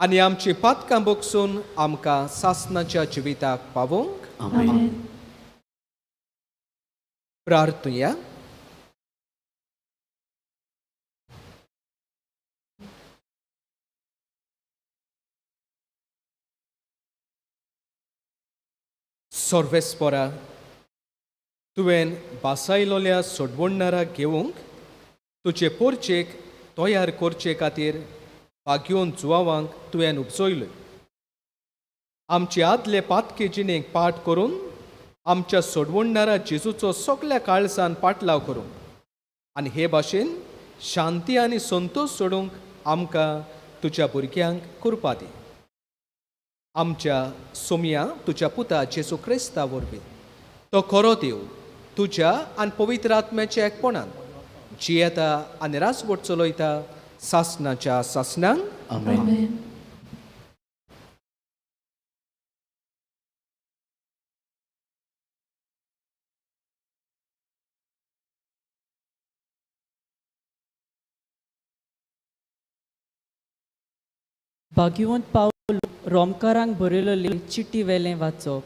आनी आमची पातकां बोगसून आमकां सासणाच्या जिविताक पावोवंक आमेन. प्रार्थुया. सर्वेस्परा तुवें बासायलोल्या सोडवणाराक घेवंक तुजे पोरचेक तयार करचे खातीर भाग्योन जुवावांक तुवें उपजयलो. आमचे आदले पातके जिणेक पाठ करून आमच्या सोडवणारा जेजूचो सगळ्या काळजान पाटलाव करूंक आनी हे भाशेन शांती आनी संतोश सोडूंक आमकां तुज्या भुरग्यांक कृपा दी. आमच्या सोम्या तुज्या पुता जेजू क्रिस्ता वरवीं तो खरो देव तुज्या आनी पवित्र आत्म्याच्या एकपणान जियेता आनी रासवट चलयता सासणाच्या सासणांक. आमेन. आमेन. भाग्यवंत पावल रोमकारांक बरयलेली चिटी वेलें वाचप.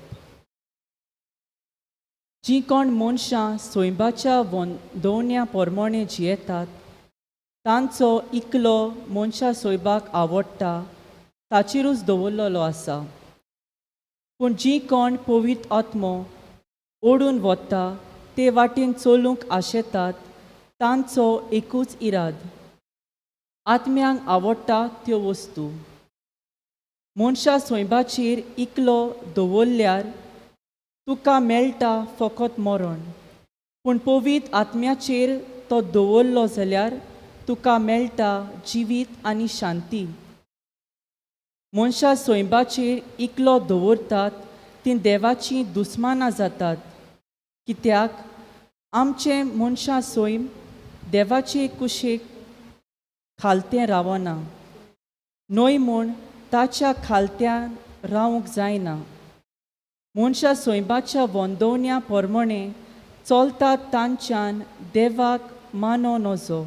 जीं कोण मनशां सोयंबाच्या वंदोवण्या पोरमोणे जियेतात तांचो इकलो मनशा सोयबाक आवडटा ताचेरूच दवरलेलो आसा. पूण जीं कोण पवित्र आत्मो ओडून वता ते वाटेन चलूंक आशेतात तांचो एकूच इराद. आत्म्यांक आवडटा त्यो वस्तू. मनशा सोयबाचेर इकलो दवरल्यार तुका मेळटा फकत मरण. पूण पवित्र आत्म्याचेर तो दवरलो जाल्यार तुका मेळटा जिवीत आनी शांती. मनशा सोयबाचेर इकलो दवरतात तीं देवाचीं दुस्मानां जातात. कित्याक आमचें मनशा सोयम देवाचे कुशेक खालतें रावना. न्हय म्हूण ताच्या खालत्यान रावंक जायना. मनशा सोयबाच्या वंदोवण्या पोरमोणे चलतात तांच्यान देवाक मानो नजो.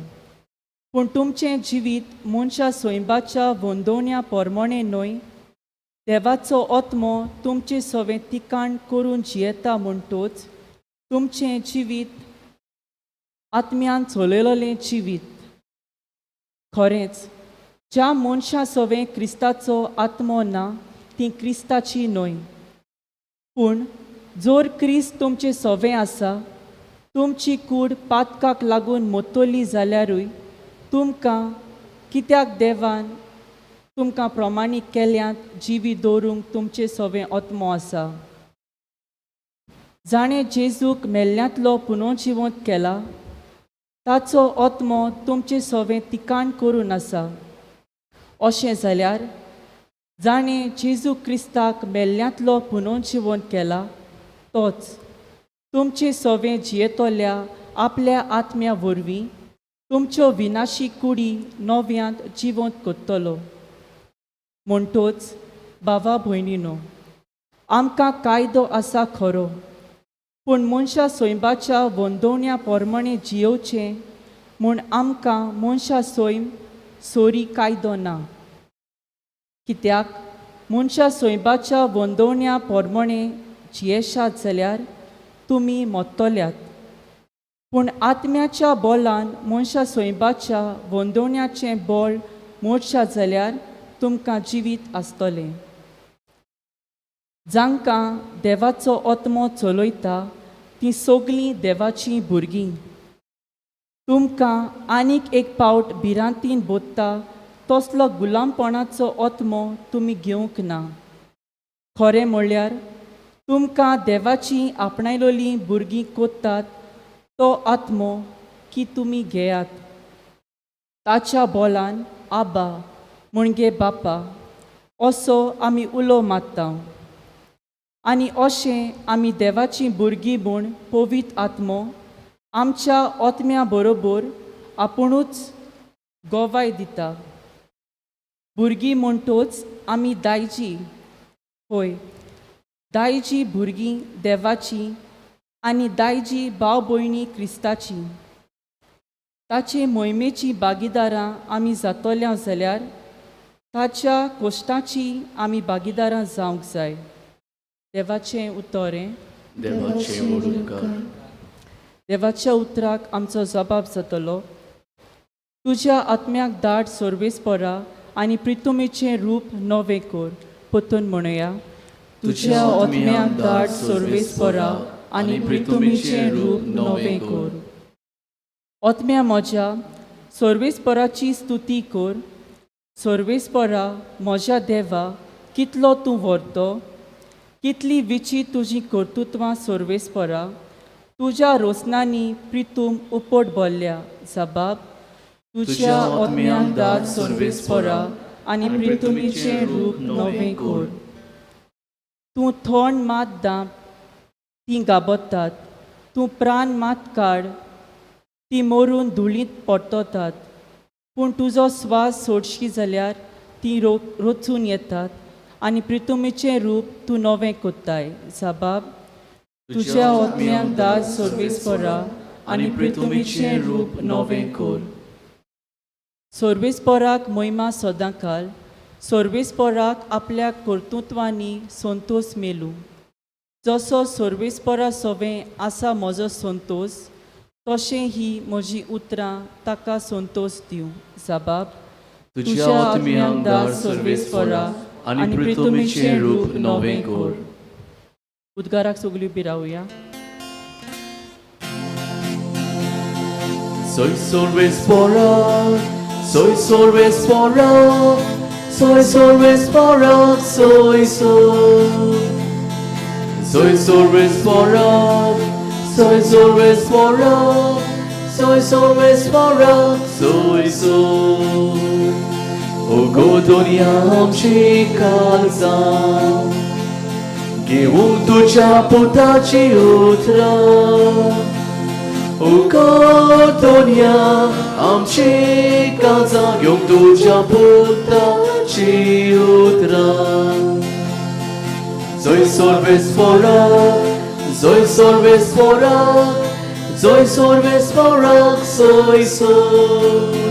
पूण तुमचें जिवीत मनशा सोयबाच्या वंदोवण्या पोरमोणे न्हय. देवाचो आत्मो तुमचें सवें तिकाण करून जियेता म्हणटूच तुमचें जिवीत आत्म्यान चलयलोलें जिवीत. खरेंच ज्या मनशा सवें क्रिस्ताचो आत्मो ना ती क्रिस्ताची न्हय. पूण जोर क्रिस्त तुमचें सवें आसा तुमची कूड पातकाक लागून मोतोली जाल्यारूय तुमकां कित्याक देवान तुमकां प्रमाणीत केल्यांत जिवी दवरूंक तुमचें सवें आत्मो आसा. जाणें जेजूक मेल्ल्यांतलो पुनर्जिवंत केला ताचो आत्मो तुमचें सवें तिकाण करून आसा. अशें जाल्यार जाणें जेजू क्रिस्ताक मेल्ल्यांतलो पुनर्जिवंत केला तोच तुमचें सवें जियेतोल्या आपल्या आत्म्या वरवीं तुमच्यो विनाशी कुडी नव्यांत जिवंत करतलो. म्हणटूच भावा भयणीनो आमकां कायदो आसा खरो. पूण मनशा सोयबाच्या वंदोवण्या पोरमोणे जियोवचें म्हूण आमकां मनशा सोयम सोरी कायदो ना. कित्याक मनशा सोयबाच्या वंदोवण्या पोरमोणे जियेशात जाल्यार तुमी मोत्तोल्यात. पूण आत्म्याच्या बोलान मनशा सोयबाच्या वंदोवण्याचें बोळ मोडशात जाल्यार तुमकां जिवीत आसतलें. जांकां देवाचो आत्मो चलयता तीं सगळीं देवाचीं भुरगीं. तुमकां आनीक एक पावट भिरांतीन बोत्ता तसलो गुलामपणाचो आत्मो तुमी घेवंक ना. खरें म्हणल्यार तुमकां देवाचीं आपणायलोलीं भुरगीं कोत्तात तो आत्मो की तुमी घेयात. ताच्या बोलान आबा म्हणजे बापा असो आमी उलो मारता. आनी अशें आमी देवाचीं भुरगीं म्हूण पवित्र आत्मो आमच्या आत्म्या बरोबर आपुणूच गोवाय दिता. भुरगीं म्हणटूच आमी दायजी. होय दायजी भुरगीं देवाचीं आनी दायजी भाव भयणी क्रिस्ताचीं. ताचे मोहिमेची भागीदारां आमी जातोल्या जाल्यार ताच्या कोश्टाची आमी भागीदारां जावंक जाय. देवाचें उतोरें. देवाचे उडोवकार. देवाच्या उतराक आमचो जबाब जातलो. तुज्या आत्म्याक धाड सर्वेस्परा आनी प्रितुमेचें रूप नवें कोर. परतून म्हणुया. तुज्या आत्म्याक धाड सर्वेस्परा आनी प्रितुमेचें रूप नवें कोर. आत्म्या म्हज्या सर्वेस्पराची स्तुती कोर. सर्वेस्परा म्हज्या देवा, कितलो तूं व्हरतो, कितली विची तुजी कर्तुत्वां सर्वेस्परा. तुज्या रोसनांनी प्रितूम उपट बोल्ल्या. जबाब. तुज्या आत्म्याक धाड सर्वेस्परा आनी प्रितुमेचें रूप नवें कोर. तूं थोंड मात दांप, तीं गाबतात. तूं प्राण मात काड, तीं मरून धुळींत पडटतात. पूण तुजो स्वास सोडशी जाल्यार तीं रचून येतात आनी प्रितुमेचें रूप तूं नवें कोत्ताय. जबाब. तुज्या आत्म्याक धाड सर्वेस्परा आनी प्रितुमेचें रूप नवें कोर. सर्वेस्पराक महिमा सदां काल. सर्वेस्पराक आपल्या कर्तुत्वांनी संतोश मेलू. जसो सर्वेस्परा सवें आसा म्हजो संतोश, तशें ही म्हजी उतरां ताका संतोश दिवं. जबाब. तुज्या आत्म्याक धाड सर्वेस्परा आनी प्रितुमेचें रूप नवें कोर. उद्गाराक सगळीं उबी रावया. Soy Sorvespora, soy Sorvespora, soy Sorvespora, soy soy. Soy Sorvespora, soy Sorvespora, soy Sorvespora, soy soy. O godoniam ci kalzam, घेऊन तुझ्या पोटाची उतरा. O कोतोनिया आमची काळजां घेऊन तुझ्या पोटाची उतरा. Soy Sorvespora, soy Sorvespora, soy Sorvespora, soy soy.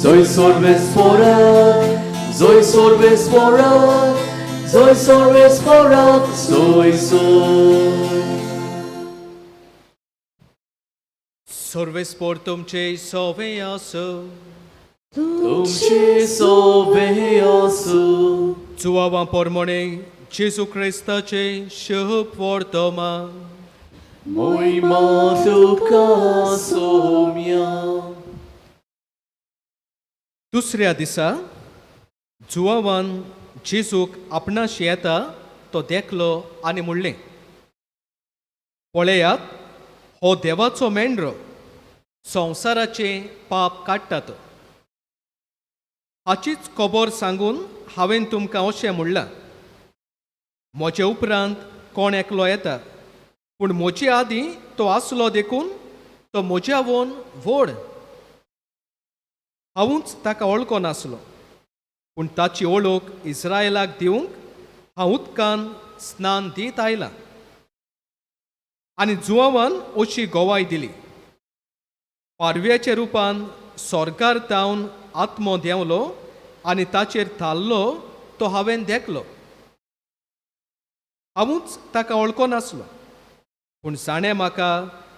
Soy Sorvespora, soy Sorvespora, soy Sorvespora, soy soy. सर्वेस्पोर तुमचे सवें आसो. तुमचे सोबे आसो. जुवावां पोरमोणे जेजू क्रिस्ताचे शोभ वर्तमा. Moima tuka somia. दुसऱ्या दिसा जुवावान जेजूक आपणाशी येता तो देखलो आनी म्हणलें, पळयात, हो देवाचो मेंढरो, संवसाराचे पाप काडटा तो. हाचीच खबर सांगून हांवें तुमकां अशें म्हणलां, म्हजे उपरांत कोण एकलो येता, पूण म्हजे आदीं तो आसलो देखून तो म्हज्या वोन व्हड. हांवूच ताका वळखो नासलो, पूण ताची वळख इस्रायलाक दिवंक हांव उदकान स्नान दीत आयलां. आनी जुवावान अशी गोवाय दिली. पारव्याच्या रुपान स्वर्गार तावन आत्मो देंवलो आनी ताचेर थारलो तो हांवें देखलो. हांवूच ताका वळखो नासलो, पूण जाणें म्हाका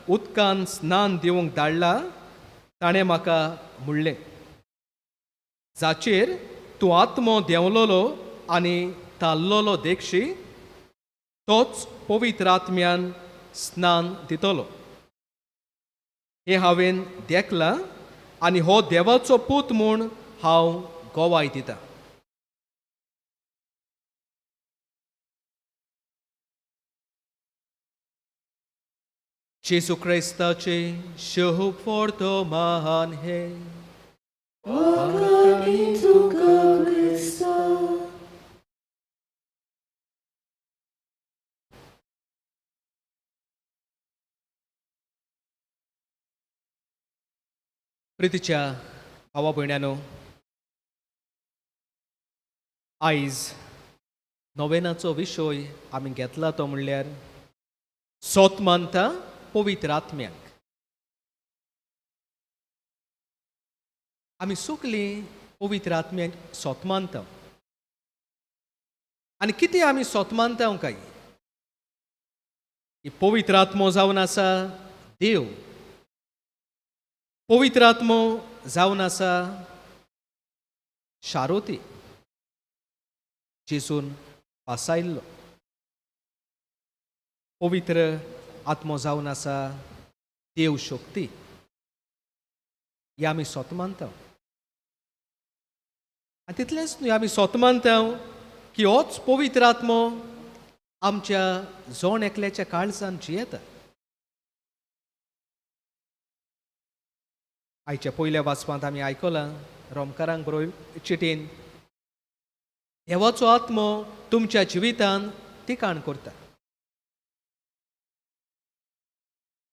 उदकान स्नान दिवंक धाडला ताणें म्हाका म्हणलें, जाचेर तूं आत्मो देंवलोलो आनी थारलोलो देखशी, तोच पवित्र आत्म्यान स्नान दितलो. हें हांवें देखलां आनी हो देवाचो पूत म्हूण हांव गोवाय दितां. जेजू क्रिस्ताचे शोभ वर्तमान हे. तुका क्रिस्ता. प्रितीच्या भावा भयण्यांनो, आयज नोवेनाचो विशय आमी घेतला तो म्हणल्यार सोत मानता पवित्र आत्म्याक. आमी सगळीं पवित्र आत्म्याक सोत मानता आनी कितें आमी सोत मानता काय की पवित्र आत्मो जावन आसा देव, पवित्र आत्मो जावन आसा शारोती जेजून पासायल्लो, पवित्र आत्मो जावन आसा देव शक्ती, हे आमी सोत मानता. आनी तितलेंच न्हय, आमी सोत मानता की होच पवित्र आत्मो आमच्या जोण एकल्याच्या काळजान जियेता. आयच्या पयल्या वाचपांत आमी आयकलां रोमकारांक बरोवन चिटीन, देवाचो आत्मो तुमच्या जिवितान ठिकाण करता.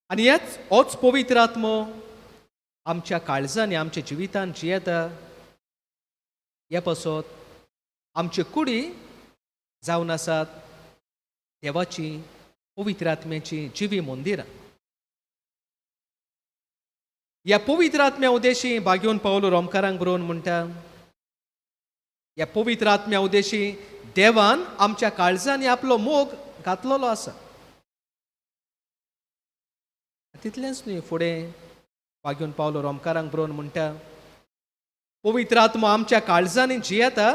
आनी होच पवित्र आत्मो आमच्या काळजांनी आमच्या जिवितान जियेता. हे पासत आमचे कुडी जावन आसात देवाची पवित्र आत्म्याची जिवी मंदिरां. ह्या पवित्र आत्म्या उद्देशी बागेवन पावलो रोमकारांक बरोवन म्हणटा, ह्या पवित्र आत्म्या उद्देशी देवान आमच्या काळजांनी आपलो मोग घातलेलो आसा. तितलेंच न्हय, फुडें बागेवन पावलो रोमकारांक बरोवन म्हणटा, पवित्र आत्मो आमच्या काळजांनी जियेता,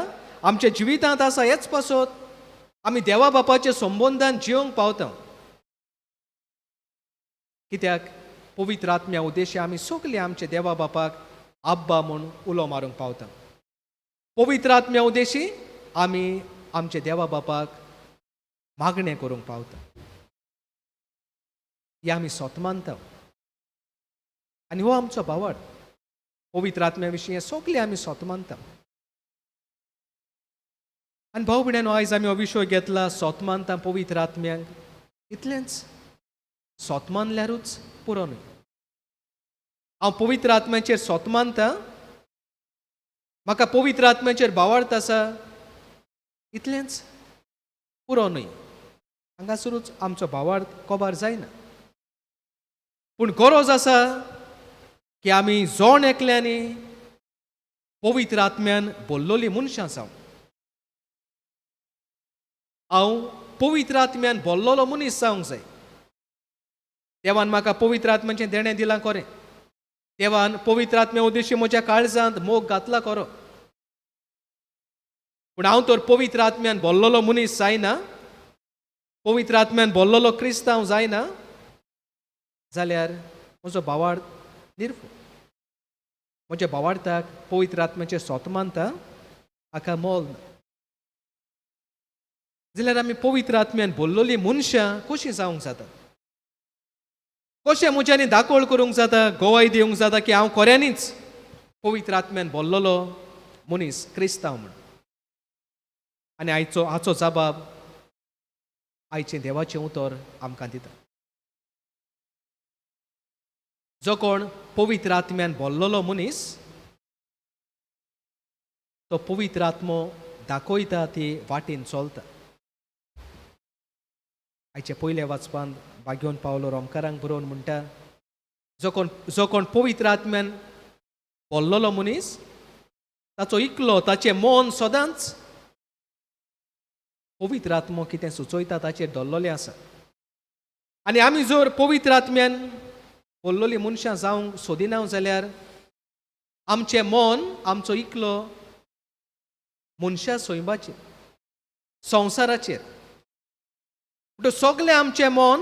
आमच्या जिवितांत आसा. हेच पासत आमी देवा बापाच्या संबंधान जियोंक पावता. कित्याक पवित्र आत्म्या उद्देशी आमी सगळीं आमच्या देवा बापाक आब्बा म्हूण उलो मारूंक पावता. पवित्र आत्म्या उद्देशी आमी आमच्या देवा बापाक मागणें करूंक पावता. हे आमी सोत मानता आनी हो आमचो भावार्थ. पवित्र आत्म्या विशीं सगळें आमी सोत मानता. आनी भाव भयणानो, आयज आमी हो विशय घेतला सोत मानता पवित्र आत्म्याक. इतलेंच, सोत मानल्यारूच पुरो न्हय. हांव पवित्र आत्म्याचेर सोत मानता, म्हाका पवित्र आत्म्याचेर भावार्थ आसा, इतलेंच पुरो न्हय. हांगासरूच आमचो भावार्थ कोबार जायना. पूण गरज आसा की आमी जोण एकल्यांनी पवित्र आत्म्यान भरलोलीं मनशां जावं. हांव पवित्र आत्म्यान भरलोलो मनीस जावंक जाय. देवान म्हाका पवित्र आत्म्याचें देणें दिलां खरें. देवान पवित्र आत्म्या उद्देशी म्हज्या काळजांत मोग घातला खरो. पूण हांव तर पवित्र आत्म्यान भरलोलो मनीस जायना, पवित्र आत्म्यान भरलोलो क्रिस्तांव जायना जाल्यार म्हजो भावार्थ निर्फळ. म्हज्या भावार्थाक पवित्र आत्म्याचेर सोत मानता हाका मोल ना. जाल्यार आमी पवित्र आत्म्यान भरलोलीं मनशां कशीं जावंक जाता? कशें म्हज्यांनी दाखोळ करूंक जाता, गोवाय दिवंक जाता की हांव खऱ्यांनीच पवित्र आत्म्यान भरलोलो मनीस क्रिस्तांव म्हूण? आनी हाचो जबाब आयचें देवाचें उतर आमकां दिता. जो कोण पवित्र आत्म्यान भरलोलो मनीस, तो पवित्र आत्मो दाखयता ती वाटेन चलता. आयच्या पयल्या वाचपांत बागेवन पावलो रोमकारांक बरोवन म्हणटा, जो कोण पवित्र आत्म्यान भरलोलो मनीस, ताचो इकलो ताचें मन सदांच पवित्र आत्मो कितें सुचयता ताचेर दवरलेलें आसा. आनी आमी जर पवित्र आत्म्यान भरलोलीं मनशां जावंक सोदिना जाल्यार आमचें मन, आमचो इकलो मनशा सोयबाचेर, संवसाराचेर, सगळें आमचें मन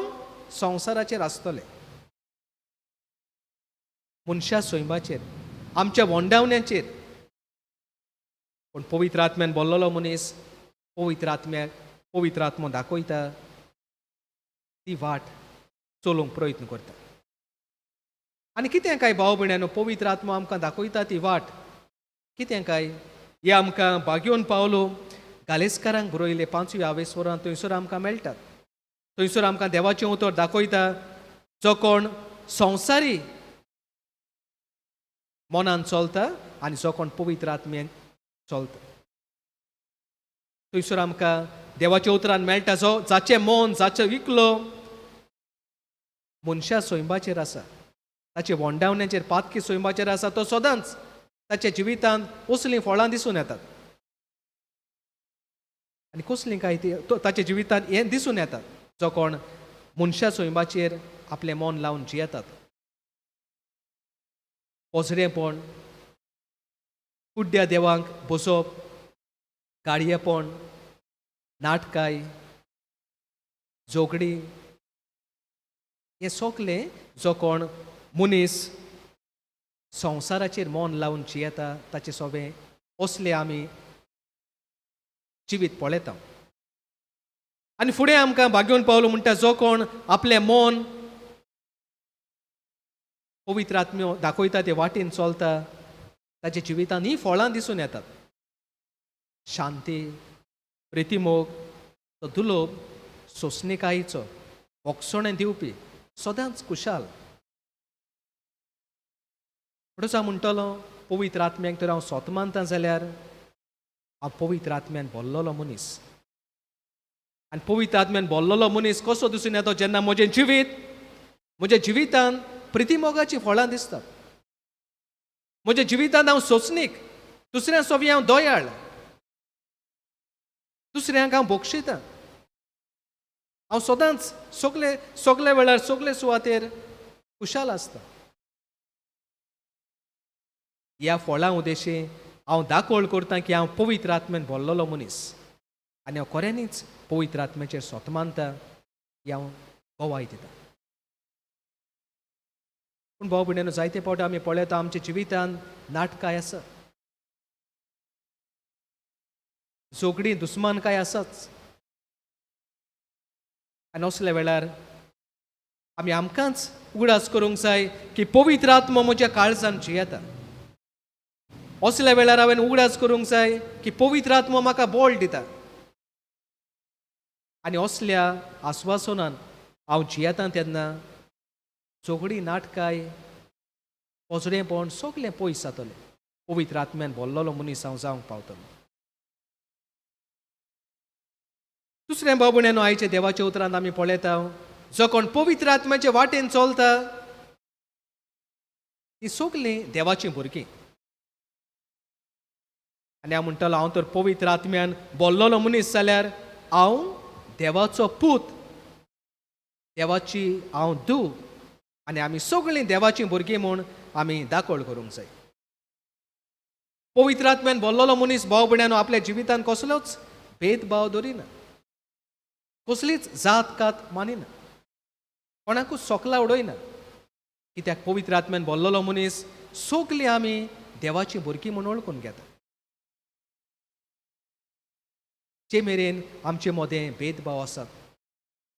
संवसाराचेर आसतलें. मनशा सोयबाचेर, आमच्या वोंडावण्याचेर. पूण पवित्र आत्म्यान भरलोलो मनीस पवित्र आत्मो दाखयता ती वाट चलोवंक प्रयत्न करता. आनी कितें काय भाव भयणानो, पवित्र आत्मो आमकां दाखयता ती वाट कितें काय हें आमकां बागेवन पावलो गालेस्कारांक बरयले 5व्या आवेस्वरांत थंयसर आमकां मेळटात. थंयसर आमकां देवाचें उतर दाखयता, जो कोण संवसारी मनान चलता आनी जो कोण पवित्र आत्म्यान चलता. थंयसर आमकां देवाच्या उतरान मेळटा, जाचें मन, जाचो इकलो मनशा सोयबाचेर आसा, ताचे वोंडावण्याचेर, पातकी सोयबाचेर आसा, तो सदांच ताच्या जिवितांत असलीं फळां दिसून येतात आनी कसलीं काय ती ताच्या जिवितांत हें दिसून येतात जो कोण मनशा सोयंबाचेर आपलें मन लावन जियेतात. पोजरेपण, कुड्ड्या देवांक बसप, गाडयेपण, नाटकाय, जोगडी हे सगळें जो कोण मनीस संवसाराचेर मन लावन जियेता ताचे सोबे असले आमी जिवीत पळयता. आनी फुडें आमकां भाग्योन पावलो म्हणटा जो कोण आपलें मन पवित्र आत्म्यो दाखयता ते वाटेन चलता ताच्या जिवितांत ही फळां दिसून येतात. शांती, प्रितीमोग, दुलोभ, सोंसणीकायेचो, मोगसोणें दिवपी, सदांच कुशाल. म्हणून हांव म्हणटलो पवित्र आत्म्याक तर हांव स्वत मानता जाल्यार हांव पवित्र आत्म्यान भरलेलो मनीस. आनी पवित्र आत्म्यान भरलेलो मनीस कसो दिसून येतो जेन्ना म्हज्या जिवितांत प्रितीमोगाची फळां दिसतात. म्हज्या जिवितांत हांव सोंसणीक, दुसऱ्या सोबी हांव दयाळ, दुसऱ्यांक हांव बक्षितां. हांव सदांच सगळे वेळार सगळे सुवातेर खुशाल आसता. ह्या फळां उद्देशी हांव दाखोळ करतां की हांव पवित्र आत्म्यान भरलेलो मनीस आनी हांव खऱ्यांनीच पवित्र आत्म्याचेर स्वत मानता ही हांव गोवाय दितां. पूण भाव भयणीनो जायते फावटी आमी पळयता आमच्या जिवितांत नाटकाय आसा, जोगडी दुस्मानकाय आसाच. आनी असल्या वेळार आमी आमकांच उगडास करूंक जाय की पवित्र आत्मो म्हज्या काळजान जियेता. असल्या वेळार हांवें उगडास करूंक जाय की पवित्र आत्मो म्हाका बोळ दिता. आनी असल्या आस्वासनान हांव जियेतां तेन्ना जोगडी नाटकाय पोजडेपण सगळें पयस जातलें. पवित्र आत्म्यान भरलेलो मनीस हांव जावंक पावतलो. दुसरें भाव भयणीनो आयचे देवाच्या उतरांत आमी पळयता जो कोण पवित्र आत्म्याचे वाटेन चलता ती सगळीं देवाचीं भुरगीं. आनी हांव म्हणटलो हांव तर पवित्र आत्म्यान भरलेलो मनीस जाल्यार हांव देवाचो पूत, देवाची हांव धूव आनी आमी सगळीं देवाचीं भुरगीं म्हूण आमी दाखोळ करूंक जाय. पवित्र आत्म्यान भरलेलो मनीस भाव भयणानो आपल्या जिवितांत कसलोच भेदभाव दवरिना, कसलीच जात कात मानिना, कोणाकूच सोकला उडयना. कित्याक पवित्र आत्म्यान भरलेलो मनीस सगळीं आमी देवाची भुरगीं म्हूण वळखून घेता. जे मेरेन आमचे मदें भेदभाव आसात,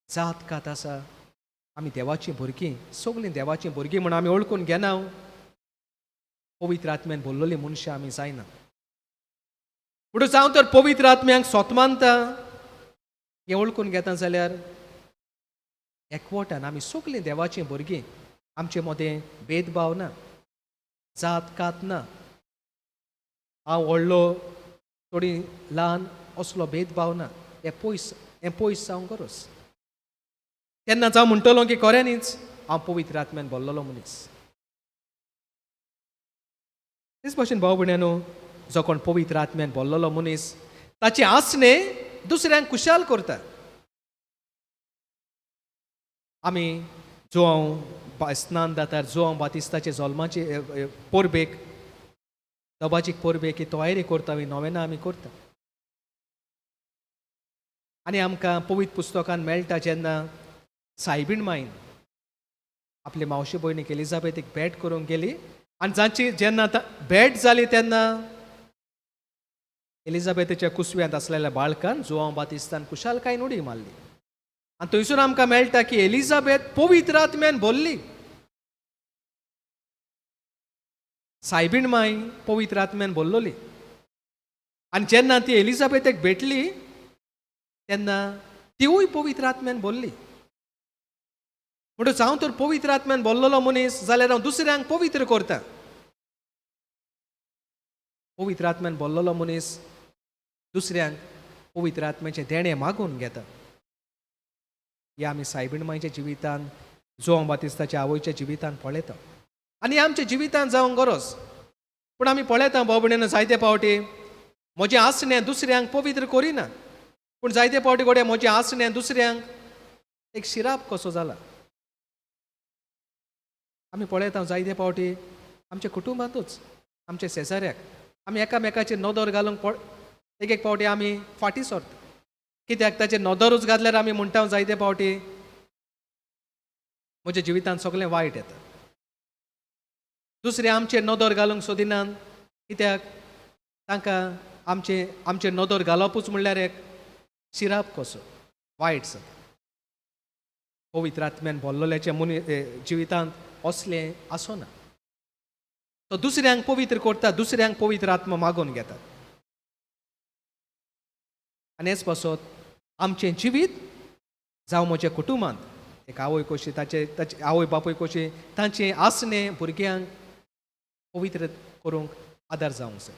जात कात आसा, आमी देवाचीं भुरगीं सगळीं देवाचीं भुरगीं म्हूण आमी वळखून घेना. पवित्र आत्म्यान भरलेलीं मनशां आमी जायना. म्हणून हांव तर पवित्र आत्म्याक स्वत मानता हें वळखून घेता जाल्यार एकवटान आमी सगळीं देवाचीं भुरगीं. आमचे मदें भेदभाव ना, जात कात ना, हांव व्हडलो थोडी ल्हान असलो भेदभाव ना. हें पयस जावंक गरज. तेन्नाच हांव म्हणटलो की खऱ्यांनीच हांव पवित्र आत्म्यान भरलेलो मनीस. तेच भाशेन भाव भयणानो जो कोण पवित्र आत्म्यान भरलेलो मनीस ताची आसणे दुसऱ्यांक खुशाल करता. आमी जो हांव स्नान जातात, जो हांव बातिस्ताचे जल्माचे पोरबेक दबाजीक पोरबेक ही तयारी करता, नोवेनां आमी करता. आनी आमकां पवित्र पुस्तकान मेळटा जेन्ना सायबीण माईन आपले मावशे भयणीक एलिझाबेथीक भेट करूंक गेली आनी जांची जेन्ना भेट जाली तेन्ना एलिझाबेथीच्या कुसव्यांत आसलेल्या बाळकान जोआंव बातिस्तान कुशालकायेन उडी मारली. आनी थंयसून आमकां मेळटा की एलिझाबेथ पवित्र आत्म्यान भरली. सायबीण माय पवित्र आत्म्यान भरलोली. आनी जेन्ना ती एलिझाबेथीक भेटली तेन्ना तिवूय पवित्र आत्म्यान भरली. म्हणून हांव तर पवित्र आत्म्यान भरलेलो मनीस जाल्यार हांव दुसऱ्यांक पवित्र करता. पवित्र आत्म्यान भरलेलो मनीस दुसऱ्यांक पवित्र आत्म्याचे देणे मागून घेता. हे आमी सायबीण मायच्या जिवितांत, जोआंव बातिस्ताच्या आवयच्या जिवितांत पळयता. आनी आमच्या जिवितांत जावंक गरज. पूण आमी पळयता भाव भयणीनो जायते पावटी म्हजें आसणें दुसऱ्यांक पवित्र करिना, पूण जायते पावटी घोडे म्हजें आसणें दुसऱ्यांक एक शिराप कसो जाला. आमी पळयता जायते पावटी आमच्या कुटुंबांतूच आमच्या शेजाऱ्याक आमी एकामेकाचेर नदर घालूंक एक एक पावटी आमी फाटीं सरता. कित्याक ताचेर नदरूच घातल्यार आमी म्हणटा जायते पावटी म्हज्या जिवितांत सगळें वायट येता. दुसरे आमचेर नदर घालूंक सोदिनात, कित्याक तांकां आमचेर नदर घालपूच म्हणल्यार एक शिराप कसो वायट जाता. पवित्र आत्म्यान भरलेल्याच्या जिवितांत असलें आसना. तो दुसऱ्यांक पवित्र करता, दुसऱ्यांक पवित्र आत्मा मागून घेतात. आनी हेच पासत आमचें जिवीत जावं म्हज्या कुटुंबांत एक आवय कशी ताचे आवय बापूय कशी तांचें आसणें भुरग्यांक पवित्र करूंक आदार जावंक जाय.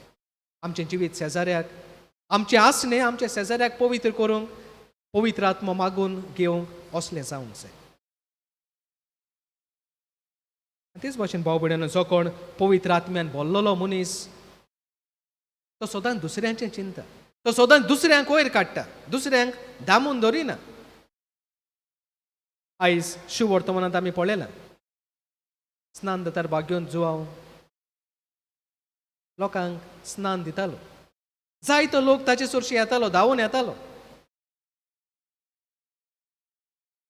आमचें जिवीत शेजाऱ्याक आमचें आसणें आमच्या शेजाऱ्याक पवित्र करूंक पवित्र आत्मा मागून घेवंक असलें जावंक जाय. तेच भाशेन भाव भयणीनो जो कोण पवित्र आत्म्यान भरलेलो मनीस तो सदांच दुसऱ्यांचें चिंता, तो सदांच दुसऱ्यांक वयर काडटा, दुसऱ्यांक दामून दवरिना. आयज शिव वर्तमानांत आमी पळयलां स्नान जातार भाग्योन जुवांव लोकांक स्नान दितालो. जायतो लोक ताचे चडशी येतालो, धांवून येतालो.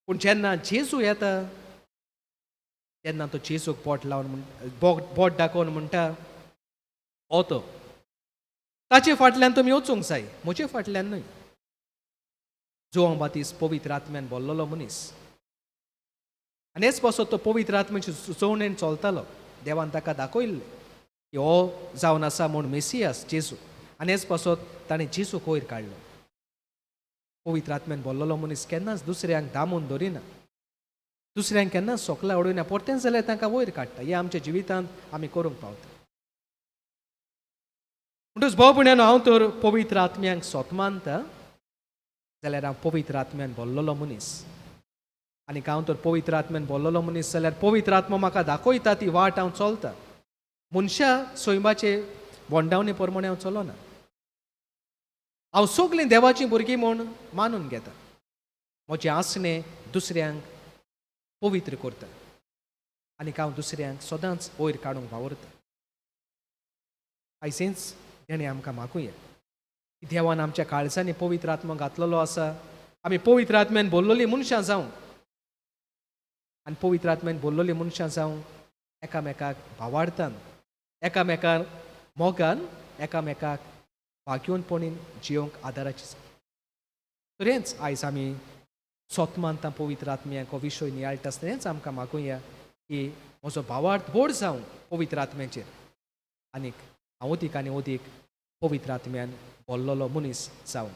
पूण जेन्ना जेजू येता तेन्ना तो जेजूक बोट लावन बोट दाखोवन म्हणटा हो तो. ताचे फाटल्यान तुमी वचूंक जाय, म्हजे फाटल्यान न्हय. जोवान बातीस पवित्र आत्म्यान भरलेलो मनीस आनी हेच पासत तो पवित्र आत्म्याचे सुचोवणेन चलतालो. देवान ताका दाखयल्लें की हो जावन आसा म्हूण मेसियास जेजू. आनी हेच पासत ताणें जेजूक वयर काडलो. पवित्र आत्म्यान भरलेलो मनीस केन्नाच दुसऱ्यांक दामून दवरिना, दुसऱ्यांक केन्नाच सोकला उडयना, परतेंच जाल्यार तांकां वयर काडटा. हें आमच्या जिवितांत आमी करूंक पावता. म्हणटच भाव भयणीनो हांव तर पवित्र आत्म्यांक सोत मानता जाल्यार हांव पवित्र आत्म्यान भरलेलो मनीस. आनी हांव तर पवित्र आत्म्यान भरलेलो मनीस जाल्यार पवित्र आत्मा म्हाका दाखयता ती वाट हांव चलता. मनशा सोयमाचे बोंडावणे प्रमाणे हांव चलोना. हांव सगलीं देवाचीं भुरगीं म्हूण मानून घेता. म्हजें आसणें दुसऱ्यांक पवित्र करता आनी हांव दुसऱ्यांक सदांच वयर काडूंक वावरता. आयसेंच तेणें आमकां मागुया की देवान आमच्या काळजांनी पवित्र आत्मा घातलेलो आसा. आमी पवित्र आत्म्यान भरलेलीं मनशां जावं आनी पवित्र आत्म्यान भरलेलीं मनशां जावं एकामेकाक भावार्थान, एकामेकाक मोगान, एकामेकाक भाग्योनपणीन जियोंक आदाराची जाय. तर हेंच आयज आमी सोत मानता पवित्र आत्म्याक हो विशय नियाळटा आसतना हेंच आमकां मागुया की म्हजो भावार्थ व्हड जावं पवित्र आत्म्याचेर आनीक हांव अदीक आनी अदीक पवित्र आत्म्यान भरलेलो मनीस जावं.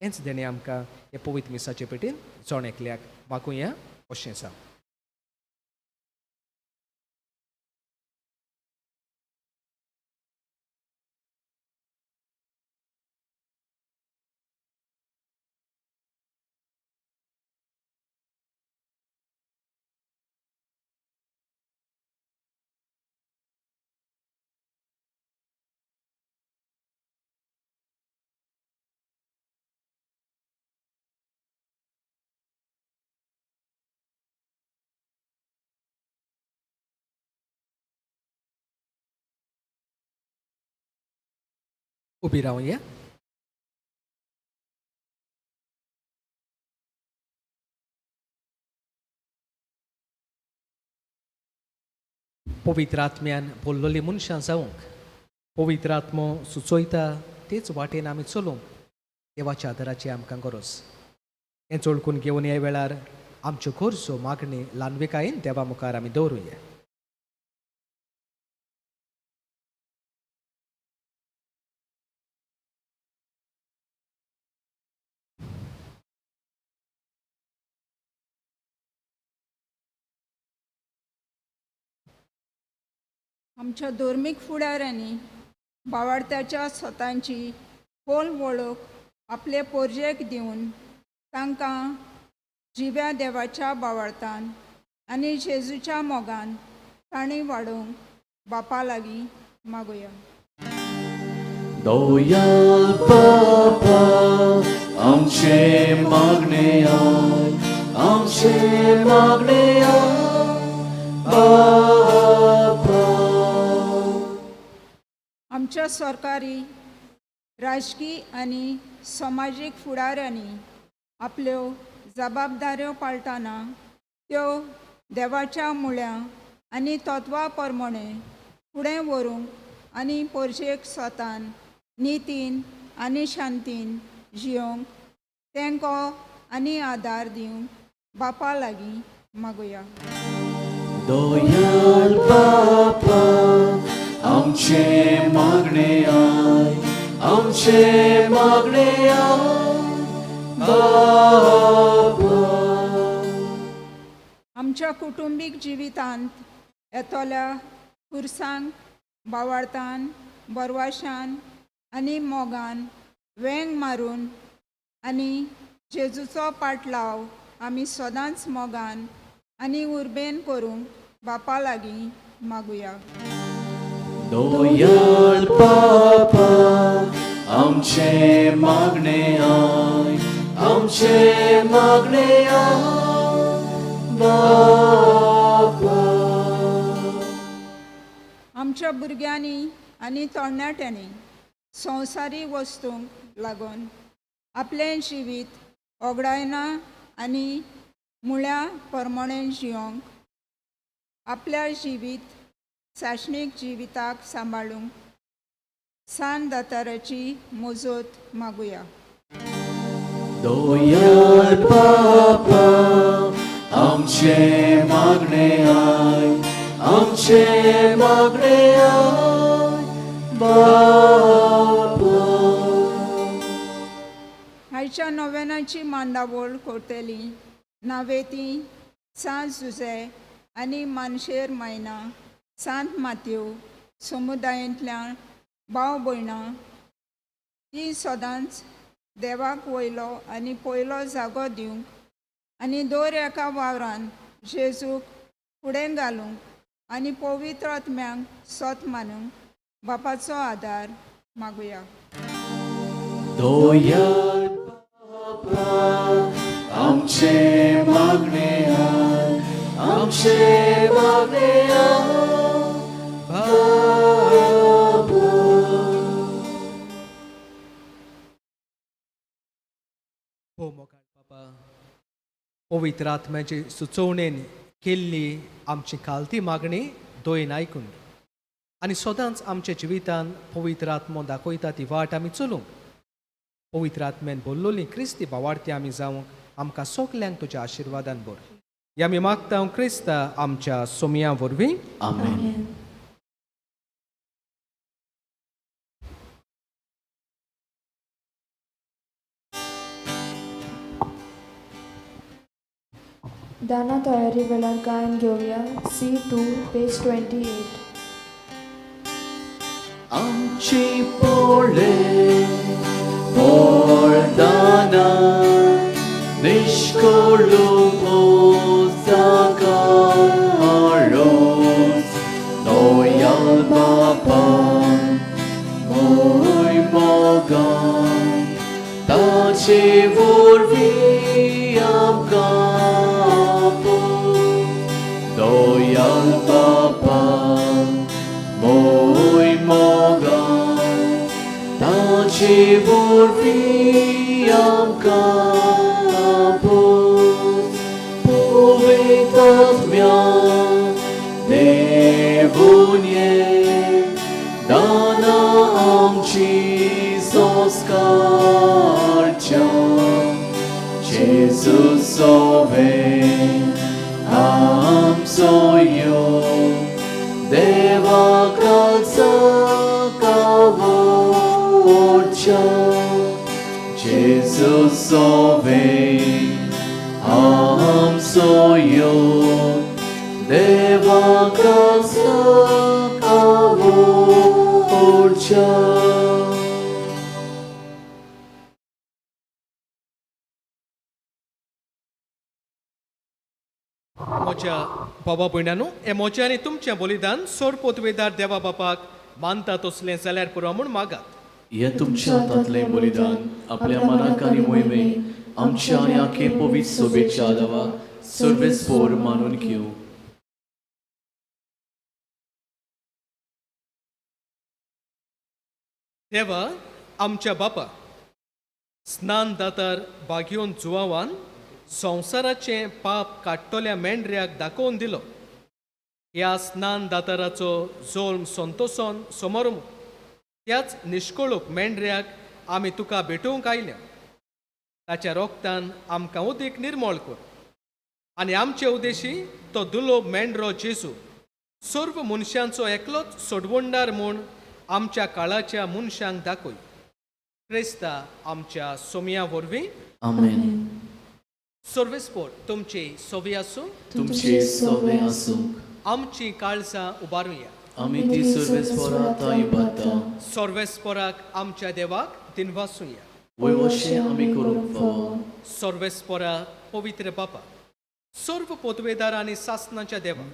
हेंच देणे आमकां हे पवित्र मिसाचे पेटीन जोण एकल्याक मागुया अशें जावं. उबी रावया. पवित्र आत्म्यान भरलेलीं मनशां जावंक पवित्र आत्मो सुचयता तेच वाटेन आमी चलूंक देवाच्या आदाराची आमकां गरज. हें चोळकून घेवन ह्या वेळार आमच्यो गरजो मागणी ल्हानविकायेन देवा मुखार आमी दवरुया. आमच्या धर्मीक फुडाऱ्यांनी भावार्थाच्या स्वतांची खोल वळख आपले पोरजेक दिवन तांकां जिव्या देवाच्या भावार्थान आनी जेजूच्या मोगान ताणी वाडोवंक बापा लागीं मागुया. दोयाल बापा आमचे मागणे आय बापा. आमच्या सरकारी राजकीय आणि सामाजीक फुडाऱ्यांनी आपल्यो जबाबदाऱ्यो पाळटना त्यो देवाच्या मुळ्या आनी तत्वां प्रमाणे फुडें व्हरूंक आनी पोरशेक स्वतान नितीन आनी शांतीन जियोंक तांकां आनी आदार दिवंक बापा लागीं मागुया. दोयाल बापा आमचे मागणे आय बापा. आमच्या कुटुंबीक जिवितांत येतोल्या खुरसांक बावार्थान बरवाशान आनी मोगान वेंग मारून आनी जेजूचो पाटलाव आमी सदांच मोगान आनी उर्बेन करूंक बापा लागीं मागुया. दोयाल बापा आमचे मागणे आय बापा. आमच्या भुरग्यांनी आनी तरणाट्यांनी संवसारी वस्तूंक लागून आपलें जिवीत ओगडायना आनी मुळ्या प्रमाणें जियोंक आपल्या जिवीत साशणीक जिविताक सांबाळूंक सान दाताराची मोजत मागुया. दोयाल बापा आमचे मागणे आय बापा. आयच्या नव्यानाची मांडावळ करतेली नावेती सांत जुजे आनी मानशेर मायना सांत मात्यो समुदायांतल्या भाव भयणां ती सदांच देवाक वयलो आनी पयलो जागो दिवंक आनी दर एका वावरान जेजूक फुडें घालूंक आनी पवित्र आत्म्यांक सोत मानूंक बापाचो आदार मागुया. दोयाल बापा आमचे मागणे आय बापा. हो मोगाळ बाबा, पवित्र आत्म्याचे सुचोवणेन केल्ली आमची खालती मागणी दोयन आयकून आनी सदांच आमच्या जिवितान पवित्र आत्मो दाखयता ती वाट आमी चलूंक पवित्र आत्म्यान बोल्लोली क्रिस्ती भावार्थी आमी जावंक आमकां सगल्यांक तुज्या आशिर्वादान बोर. हे आमी मागता क्रिस्ता आमच्या सोमया वरवीं. आमेन. दाना तयारी वेळार गायन घेऊया. C2 page 28. आमची पोळे पोळदाना निष्कोळू पोसाका आरोस दोयाल बापा mój mogan tacie wurwijam kapu doyal papa mój mogan tacie wurwijam kapu powitat mia Devunie dana amci soskarcia Jezusowe am soju Deva kalca kaworcia Jezusowe am soju Deva kalca kaworcia म्हज्या बाबा भयणांनो, हे मोज्यानी तुमचें बलिदान सोर पोतवेदार देवा बापाक मानता तसलें जाल्यार पुरो म्हूण मागात. हे तुमच्या हातांतलें बलिदान आपल्या मनाक आनी मोहिमेक आमच्या आनी आखे पवित्र सोबेच्या आदावा सर्वेस्पोर मानून घेवं. देवा आमच्या बापा, स्नान दातार बागयोन जुवावान संवसाराचें पाप काडटल्या मेंढऱ्याक दाखोवन दिलो. ह्या स्नान दाताराचो जोल्म संतोषोन समोर त्याच निश्कळूक मेंढऱ्याक आमी तुका भेटूंक आयल्या. ताच्या रोगतान आमकां उदीक निर्मळ कर आनी आमचे उद्देशी तो दुलोब मेंढरो जेजू सर्व मनशांचो एकलोच सोडवणदार म्हूण आमच्या काळाच्या मनशांक दाखय. क्रिस्ता आमच्या सोमया वरवीं आमेन. सर्वेस्पोर तुमची सोवी आसूं. तुमचे सवे आसूं. आमची काळजां उबारुया. आमी ती सर्वेस्पोरांत इबाडटा. सर्वेस्पोराक आमच्या देवाक दिनवासुया. वयवशें आमी करूंक फावो. सर्वेस्पोरा पवित्र बापा, सर्व पोतवेदार आनी सासनाच्या देवा,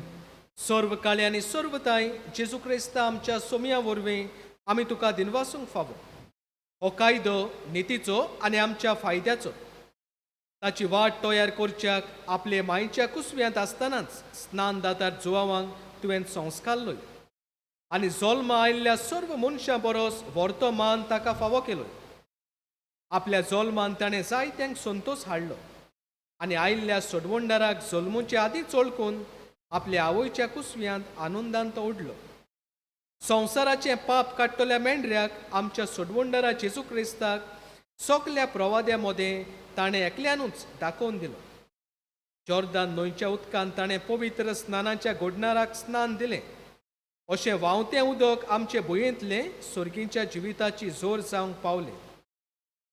सर्व काळे आनी सर्व ताय जेजू क्रिस्ता आमच्या सोमया वरवीं आमी तुका दिनवासूंक फावो. हो कायदो नितीचो आनी आमच्या फायद्याचो. ताची वाट तयार करच्याक आपले मायेच्या कुसव्यांत आसतनाच स्नान दातार जुवावांक तुवें संस्कारलोय आनी जल्म आयिल्ल्या सर्व मनशां बरोस व्हरतो मान ताका फावो केलोय. आपल्या जल्मान ताणें जायत्यांक संतोष हाडलो आनी आयिल्ल्या सोडवणदाराक जल्मूचे आदींच ओळखून आपल्या आवयच्या कुसव्यांत आनंदान तो उडलो. संवसाराचें पाप काडटल्या मेंढऱ्याक आमच्या सोडवणदारा जेजू क्रिस्ताक सगल्या प्रवाद्या मदें ताणें एकल्यानूच दाखोवन दिलो. जॉर्दान न्हंयच्या उदकान ताणें पवित्र स्नानाच्या घडणाराक स्नान दिलें. अशें व्हांवतें उदक आमचे भुंयेंतलें सर्गीच्या जिविताची जोर जावंक पावलें.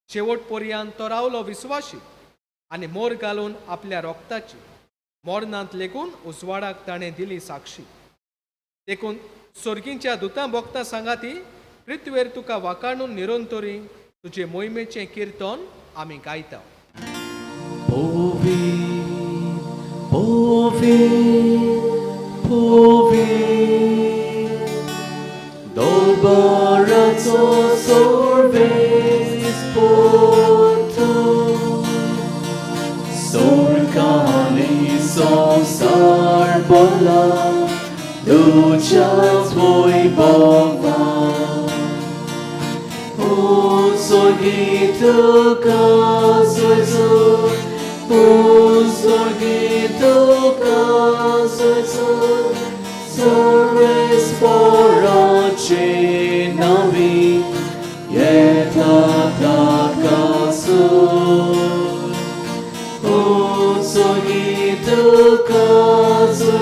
शेवट पर्यंत तो रावलो विस्वाशी आनी मोर घालून आपल्या रोगताची मोरनांत लेगून उजवाडाक ताणें दिली साक्षी. देखून सर्गीच्या दुतां भोगता सांगाती पृथ्वेर तुका वाकाणून निरोंतरी तुजे मोहिमेचें किर्तन आमी गायता. Povi, povi, povi, dobaraco sorves porto, sorkani sonsar bola, ducha tvoj bova. Sorgito caso, sorgito caso, sorves porace navi, yeta caso. Sorgito caso,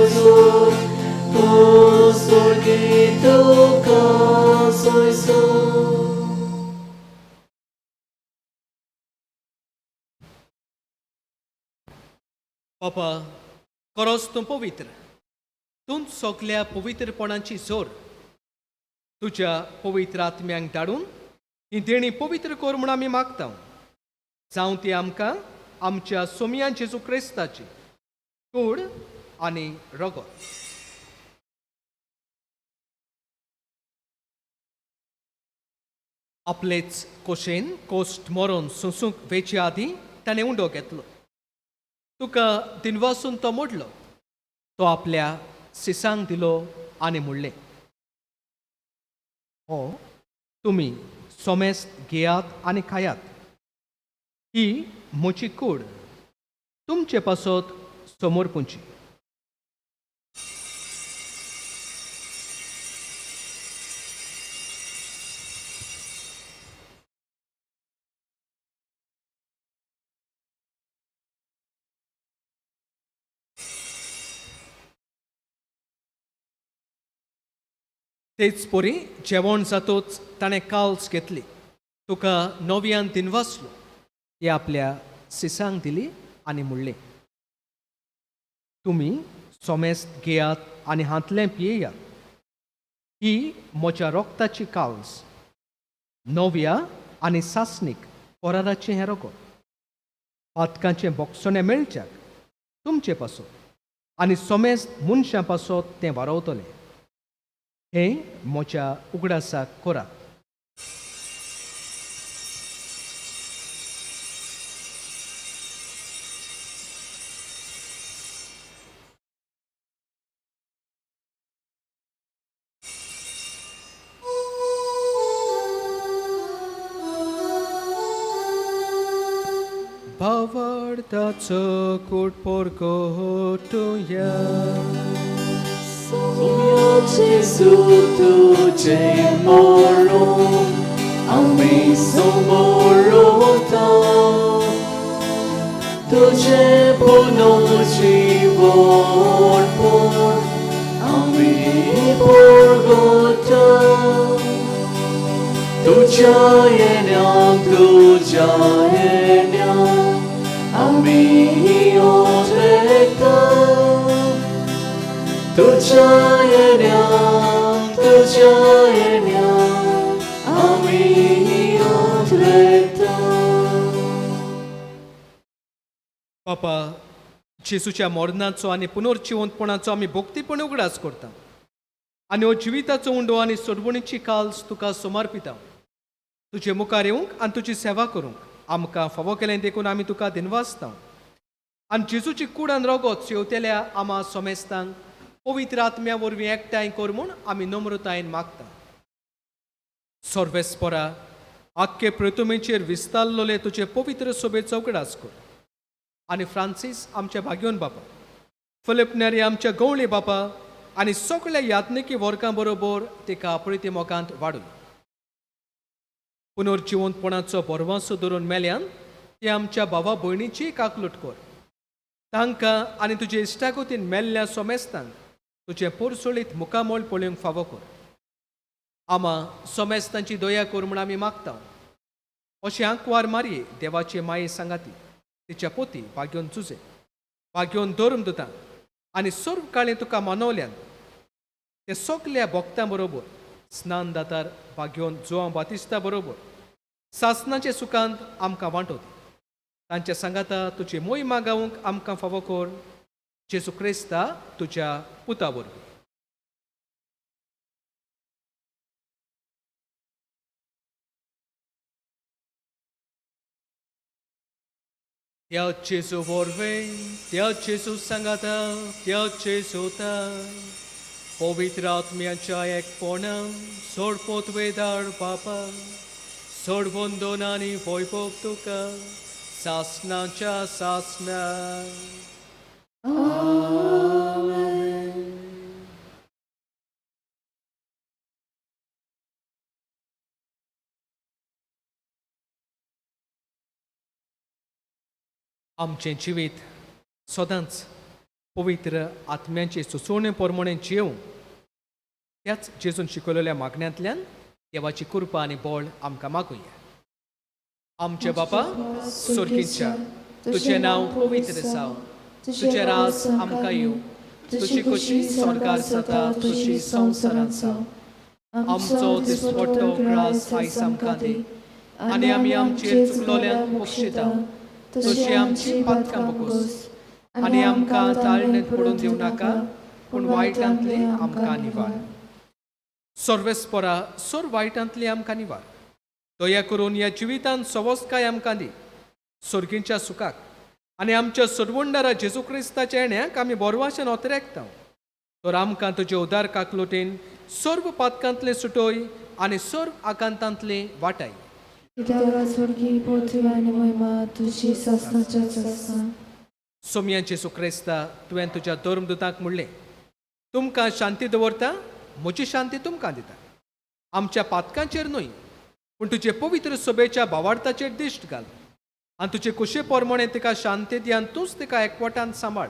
sorgito caso. बापा, खरोच तूं पवित्र. तूं सगल्या पवित्रपणाची जोर तुज्या पवित्र आत्म्यांक धाडून ही देणी पवित्र कर म्हूण आमी मागता. जावं ती आमकां आमच्या सोमया जेजू क्रिस्ताची कूड आनी रगत. आपलेच कोशेन कोस्ट मरोन सुसूंक वेचे आदीं ताणें उंडो घेतलो. तुका दिनवासून तो मोडलो. तो आपल्या सिसांक दिलो आनी म्हणलें, हो तुमी सोमेस्त घेयात आनी खायात. ही म्हजी कूड तुमचे पासत समोर पुंची. तेच पोरी जेवण जातूच ताणें काल्स घेतली. तुका नव्यान दिनवासलो हे आपल्या सिसांक दिली आनी म्हणलें, तुमी सोमेस्त घेयात आनी हातलें पियेयात. ही म्हज्या रोगताची काल्स, नव्या आनी सासणीक पोराराचें हें रगत. पातकांचें बोगसोणें मेळच्याक तुमचे पासत आनी सोमेस्त मनशां पासत तें वारवतलें. हे म्हज्या उगडासाक कोरात. Bavardaco kurt porgotuja. Jesu tudzie moro, ami somorota. Tudzie ponoci por, ami porgota. Tudzia jeniam, ami odrekta. Tudzia jeniam, ami odrekta. बापा, जेसूच्या मरणाचो आनी पुनर्जिवंतपणाचो आमी भोक्तीपणे उगडास करता आनी हो जिविताचो उंडो आनी सोडवणीची काल्स तुका समर्पिता. तुजे मुखार येवंक आनी तुजी सेवा करूंक आमकां फावो केलें देखून आमी तुका दिनवासता. आनी जेजूची कूड आनी रगत शेवतेल्या आमा सोमेस्तांक पवित्र आत्म्या वरवीं एकठांय कर म्हूण आमी नम्रतायेन मागता. सर्वेस्परा आख्खे प्रथमेचेर विस्तारलोले तुजे पवित्र सोबेचो उगडास कर. आनी फ्रांसीस आमच्या भाग्योन बापा, फिलिप नेरी आमच्या गवळी बापा आनी सगळ्या यात्निकी वर्गां बरोबर तिका आपणती मोगांत वाडूय. पुनर्जिवंतपणाचो बोरवासो धरून मेल्यान ते आमच्या भावा भयणीची काकलूट कर. तांकां आनी तुजे इश्टागतीन मेल्ल्या सोमेस्तांक तुजे पोरसोळीत मुखामोळ पळोवंक फावो कर. आमा सोमेस्तांची दया कर म्हूण आमी मागता. अशें आंकवार मारये देवाचे माये सांगाती तिच्या पोती भाग्योन चुजे भाग्योन धर्म दिता आनी सर्व काळें तुका मानवल्यान ते सगल्या भक्तां बरोबर स्नान दातार भाग्योन जोआं बातिस्ता बरोबर सासनाचे सुखांत आमकां वांटोवं. तांच्या सांगाता तुजी मोहिमा गावूंक आमकां फावो कर. जेजू क्रिस्ता तुज्या पुता वरवीं. त्या जेजू वरवीं, त्या जेजू सांगाता, त्या जेजूता पवित्र आत्म्याच्या एकपणान सोडपोत वेदार बापा सोडवंदन आनी वैभव तुका सासनाच्या सासना. आमचें जिवीत सदांच पवित्र आत्म्याचे सुचोवणे प्रमाणे जियोंक त्याच जेजून शिकयलेल्या मागण्यांतल्यान देवाची कृपा आनी बळ आमकां मागुया. आमचे बापा सुर्गीच्या, तुजें नांव पवित्र जावं, तुजें रास आमकां येवं, तुजी कशी स्वर्गार जाता तशी संवसारांत जावं. आमचो दिसपट्टो ग्रास आयज आमकां दी आनी आमी आमचेर चुकलोल्यांक बक्षिता तशी आमची पातकां बगोस आनी आमकां ताळणेंत पडून दिवं नाका पूण वायटांतले आमकां निवार. सर्वेस्परा सर वायटांतले आमकां निवार. दया करून ह्या जिवितांत सवस्काय आमकां दी सर्गीच्या सुखाक आनी आमच्या सोडवणदारा जेजू क्रिस्ताच्या येण्याक आमी बोरवाशेन ओतरेकता. तर आमकां तुजे उदार काकलोटेन सर्व पातकांतले सुटोय आनी सर्व आकांतांतले वाटाय. कित्याक स्वर्गी पृथ्वी आनी महिमा तुजी सासनाच्या सासना. सोम्या जेजू क्रिस्ता तुवें तुज्या धर्मदुतांक म्हणलें, तुमकां शांती दवरता, म्हजी शांती तुमकां दिता. आमच्या पातकांचेर न्हय पूण तुजे पवित्र सोबेच्या भावार्थाचेर दिश्ट घाल आनी तुजे कुशे प्रमाणे तिका शांती दियान तूंच तिका एकवटान सांबाळ.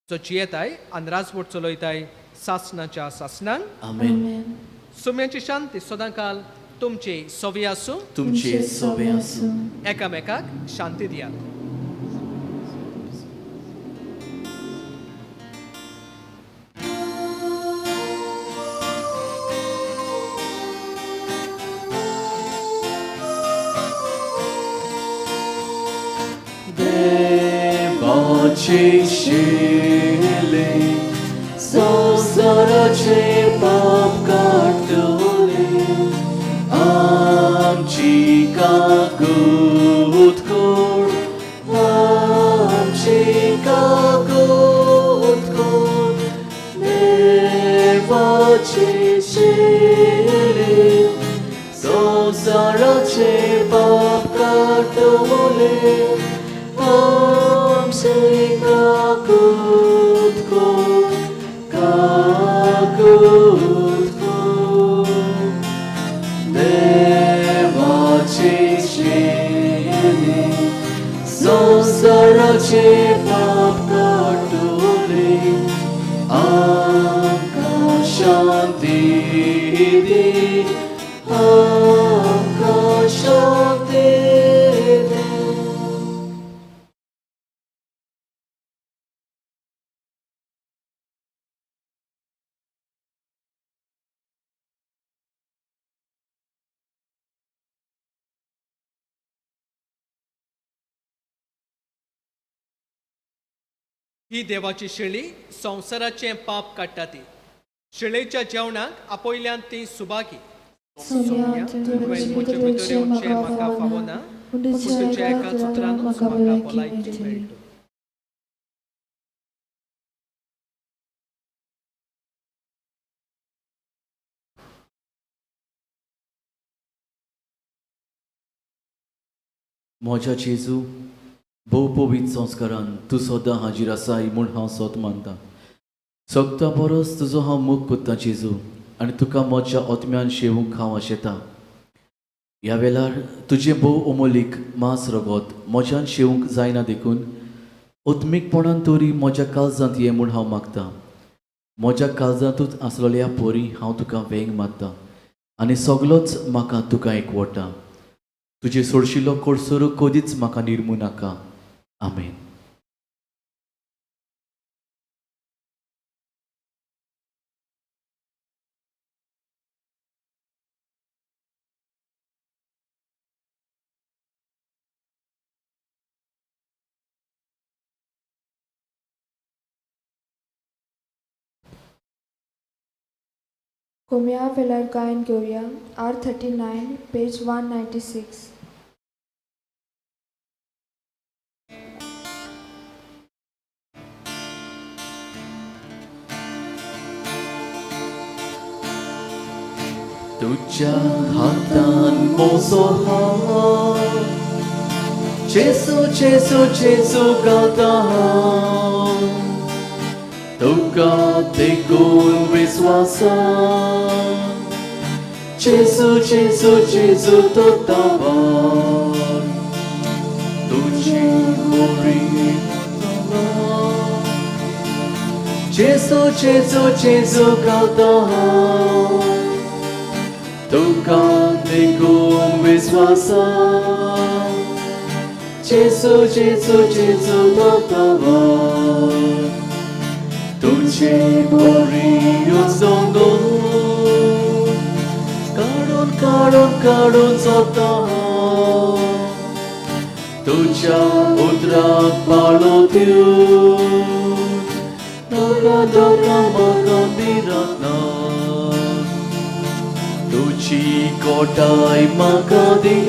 जो जियेताय आनी राजवट चलयताय सासनाच्या सासनांक. आमेन. सोम्याची शांती सदांकाल तुमचे सोबे आसूं. तुमचे सोबे आसूं. एकामेकाक शांती दियात. देवाची शिले संसाराचे पाप शेले संसाराचे पाप काटोले आमचे काकूत को देवाचे शेले संसाराचे पाप काटोले आमकां शांती दी आमकां शांती दी. ही देवाची शेळी संवसाराचें पाप काडटा ती. शेळेच्या जेवणाक आपयल्यान ती सुबागी. सोनिया तुझे भितरचे म्हाका फावना पूण तुज्या एका उतरान म्हाका भलायकी मेळटली. म्हज्या जेजू भोव पवित्र संस्कारान तूं सदां हाजीर आसाय म्हूण हांव सोत मानतां. सगता परस तुजो हांव मोग कोत्तां जेजू आनी तुका म्हज्या आत्म्यान शेवूंक हांव आशेतां. ह्या वेळार तुजें भोव अमोलीक मांस रगत म्हज्यान शेवूंक जायना देखून आत्मीकपणान तरी म्हज्या काळजांत ये म्हूण हांव मागतां. म्हज्या काळजांतूच आसलेल्या पोरी हांव तुका वेंग मारतां आनी सगलोच म्हाका तुका एकवटा. तुजे सोडशिल्लो कोडसोरू कधीच म्हाका निर्मू नाका. आमेन. कोम्या वेळार गायन घेवया R39 पेज 196. तुझ्या हातान मोसो हांव जेसू जेसू जेसू गाता हांव तुका देखून विस्वासान जेसू जेसू जेसू तो ताबान तुझी बरी जेसू जेसू जेसू गाता हांव तुका देखून विस्वासान जेसू जेसू जेसू तो ताबान तुझे बरी सोंगो काढून काढून काढून सोता तुझ्या उदराक पाळो दिवन दोगा दोगा म्हाका बिराना तुझी कोटाय म्हाका दी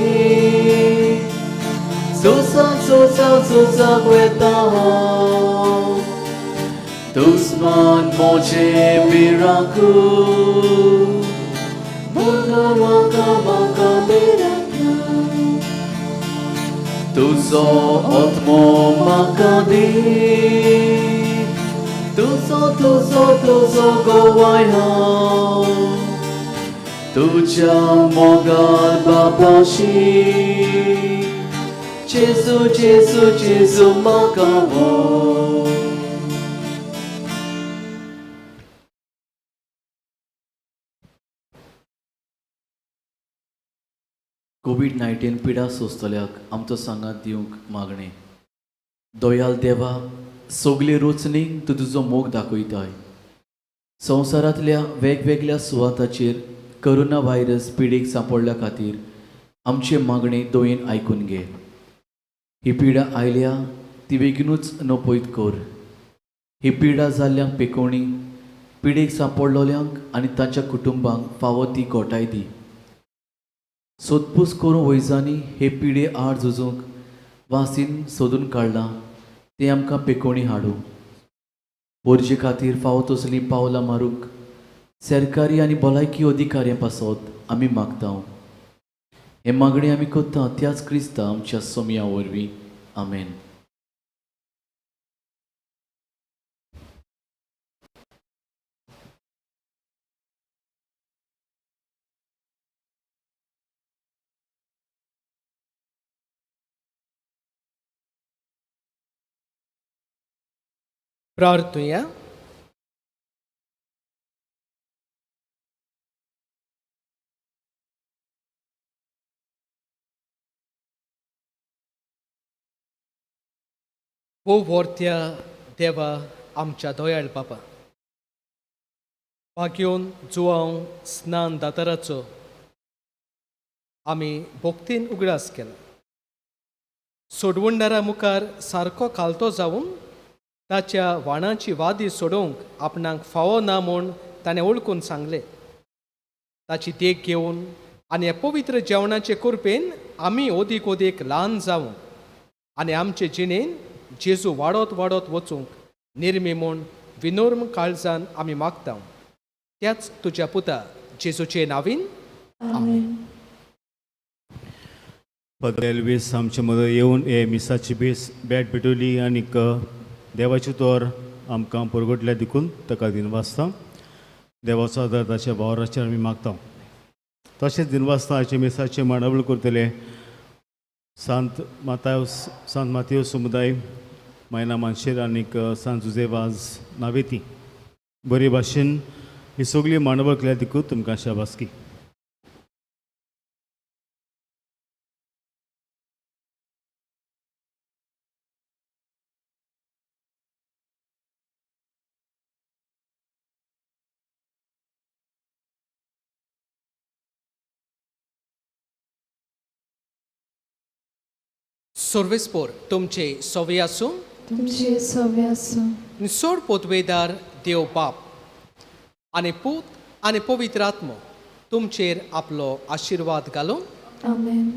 सोसाक सोसाक सोसाक वेता हांव दुस्मान मोचे बिराकू म्हाका म्हाका म्हाका बिराकू तुजो आत्मो म्हाका दी तुजो तुजो तुजो गोवाय हांव तुझ्या मोगाल बापाशी जेसू जेसू जेसू म्हाका व्हर. कोविड-19 पिडा सोंसतल्याक आमचो सांगात दिवंक मागणें. दयाल देवा सगले रोचणीक तूं तुजो मोग दाखयताय. संवसारांतल्या वेगवेगळ्या सुवाताचेर कोरोना व्हायरस पिडीक सांपडल्या खातीर आमचे मागणी दोयेन आयकून घे. ही पिडा आयल्या ती बेगीनूच नपयत कर. ही पिडा जाल्ल्यांक पेकोवणी पिडेक सांपडलोल्यांक आनी तांच्या कुटुंबांक फावो ती घोटाय दी. सोदपूस करून वैजांनी हे पिडे आड झुजूंक वासीन सोदून काडलां तें आमकां पेकोवणी हाडूं. पोरजे खातीर फावो तसलीं पावलां मारूंक सरकारी आनी भलायकी अधिकाऱ्यां पासत आमी मागता हे मागणी आमी कोत्ता त्याच क्रिस्ता आमच्या सोम्या वरवीं आमेन. प्रार्थुया. ओ व्हरत्या देवा आमच्या दोयाळ बाबा, भाग्योन जुवांव स्नान दाताराचो आमी भोक्तीन उगडास केला. सोडवणदारा मुखार सारको खालतो जावन ताच्या वाणाची वादी सोडोवंक आपणाक फावो ना म्हूण ताणें ओळखून सांगलें. ताची देख घेवन आनी हे पवित्र जेवणाचे कुरपेन आमी ओदीक ओदीक ल्हान जावं आनी आमचे जिणेन जेजू वाडत वाडत वचूंक निर्मी म्हूण विनोर्म काळजान आमी मागता. त्याच तुज्या पुता जेजूचे नांवीन आमेन. पदेल बेस आमचे मदर येवन हे मिसाची बेस बॅट पेटवली आनीक देवाचे तोर आमकां परगटल्या देखून ताका दिनवासता. देवाचो आदार ताच्या वावराचेर आमी मागता. तशेंच दिनवासता हाचे मिसाचे मांडावळ करतले सांत मातयो समुदाय मायना मानशेर आनीक सांत जुजेवाज नावेती बरे भाशेन ही सगळी मांडावळ केल्या देखून तुमकां शाबासकी. सर्वेस्पोर तुमचे सवे आसूं. तुमचे सवे आसूं. सोड पोतवेदार देव बाप आनी पूत आनी पवित्र आत्मो तुमचेर आपलो आशिर्वाद घालूं. आमेन.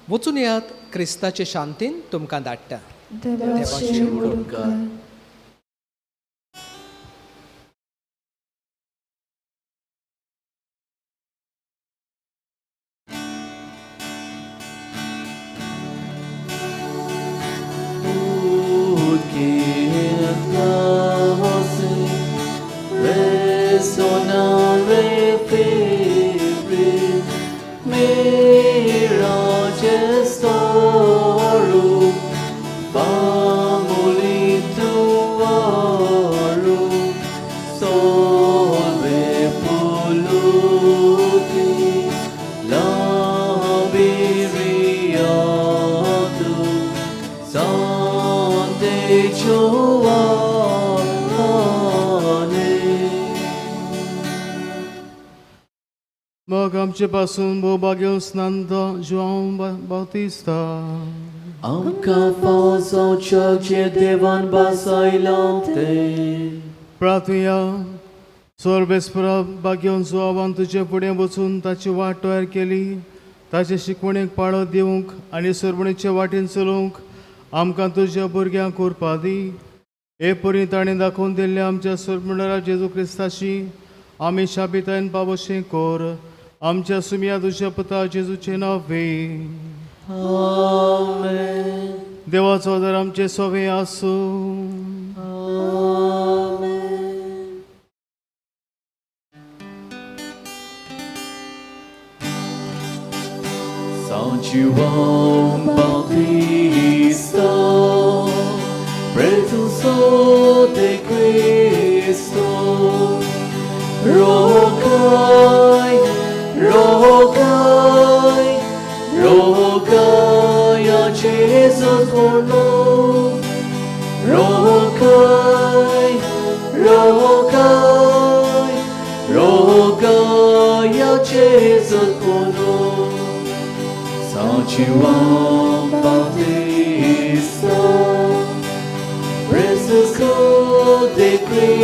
वचून येयात क्रिस्ताचे शांतीन तुमकां धाडटा. देवाचे उपकार. मग आमचे पासून भोवभाग्य स्नान जुआंव बावतिस्ता आमकां फावो जावच्या जे देवान बासायलां ते. प्रार्थुया. सोरबेस्परा भाग्योन जुआवान तुजे फुडें वचून ताची वाट तयार केली. ताचे शिकवणेक पाळो दिवंक आनी सोरबणीचे वाटेन चलोवंक आमकां तुज्या भुरग्यांक कोरपा दी. हे परी ताणें दाखोवन दिल्ल्या आमच्या सोरबणारा जेजू क्रिस्ताची आमी शाबितायेन पावोशें कोर. आमच्या सुमिया तुज्या पुता जेजूचे नांवे. आमेन. देवाचो आदार आमचे सोवे आसूं. आमेन. São João Bautista, precursor de Cristo, rogai, rogai, rogai a Jesus por nós. Rogai, rogai, rogai a Jesus por nós. São João Bautista, precursor de Cristo.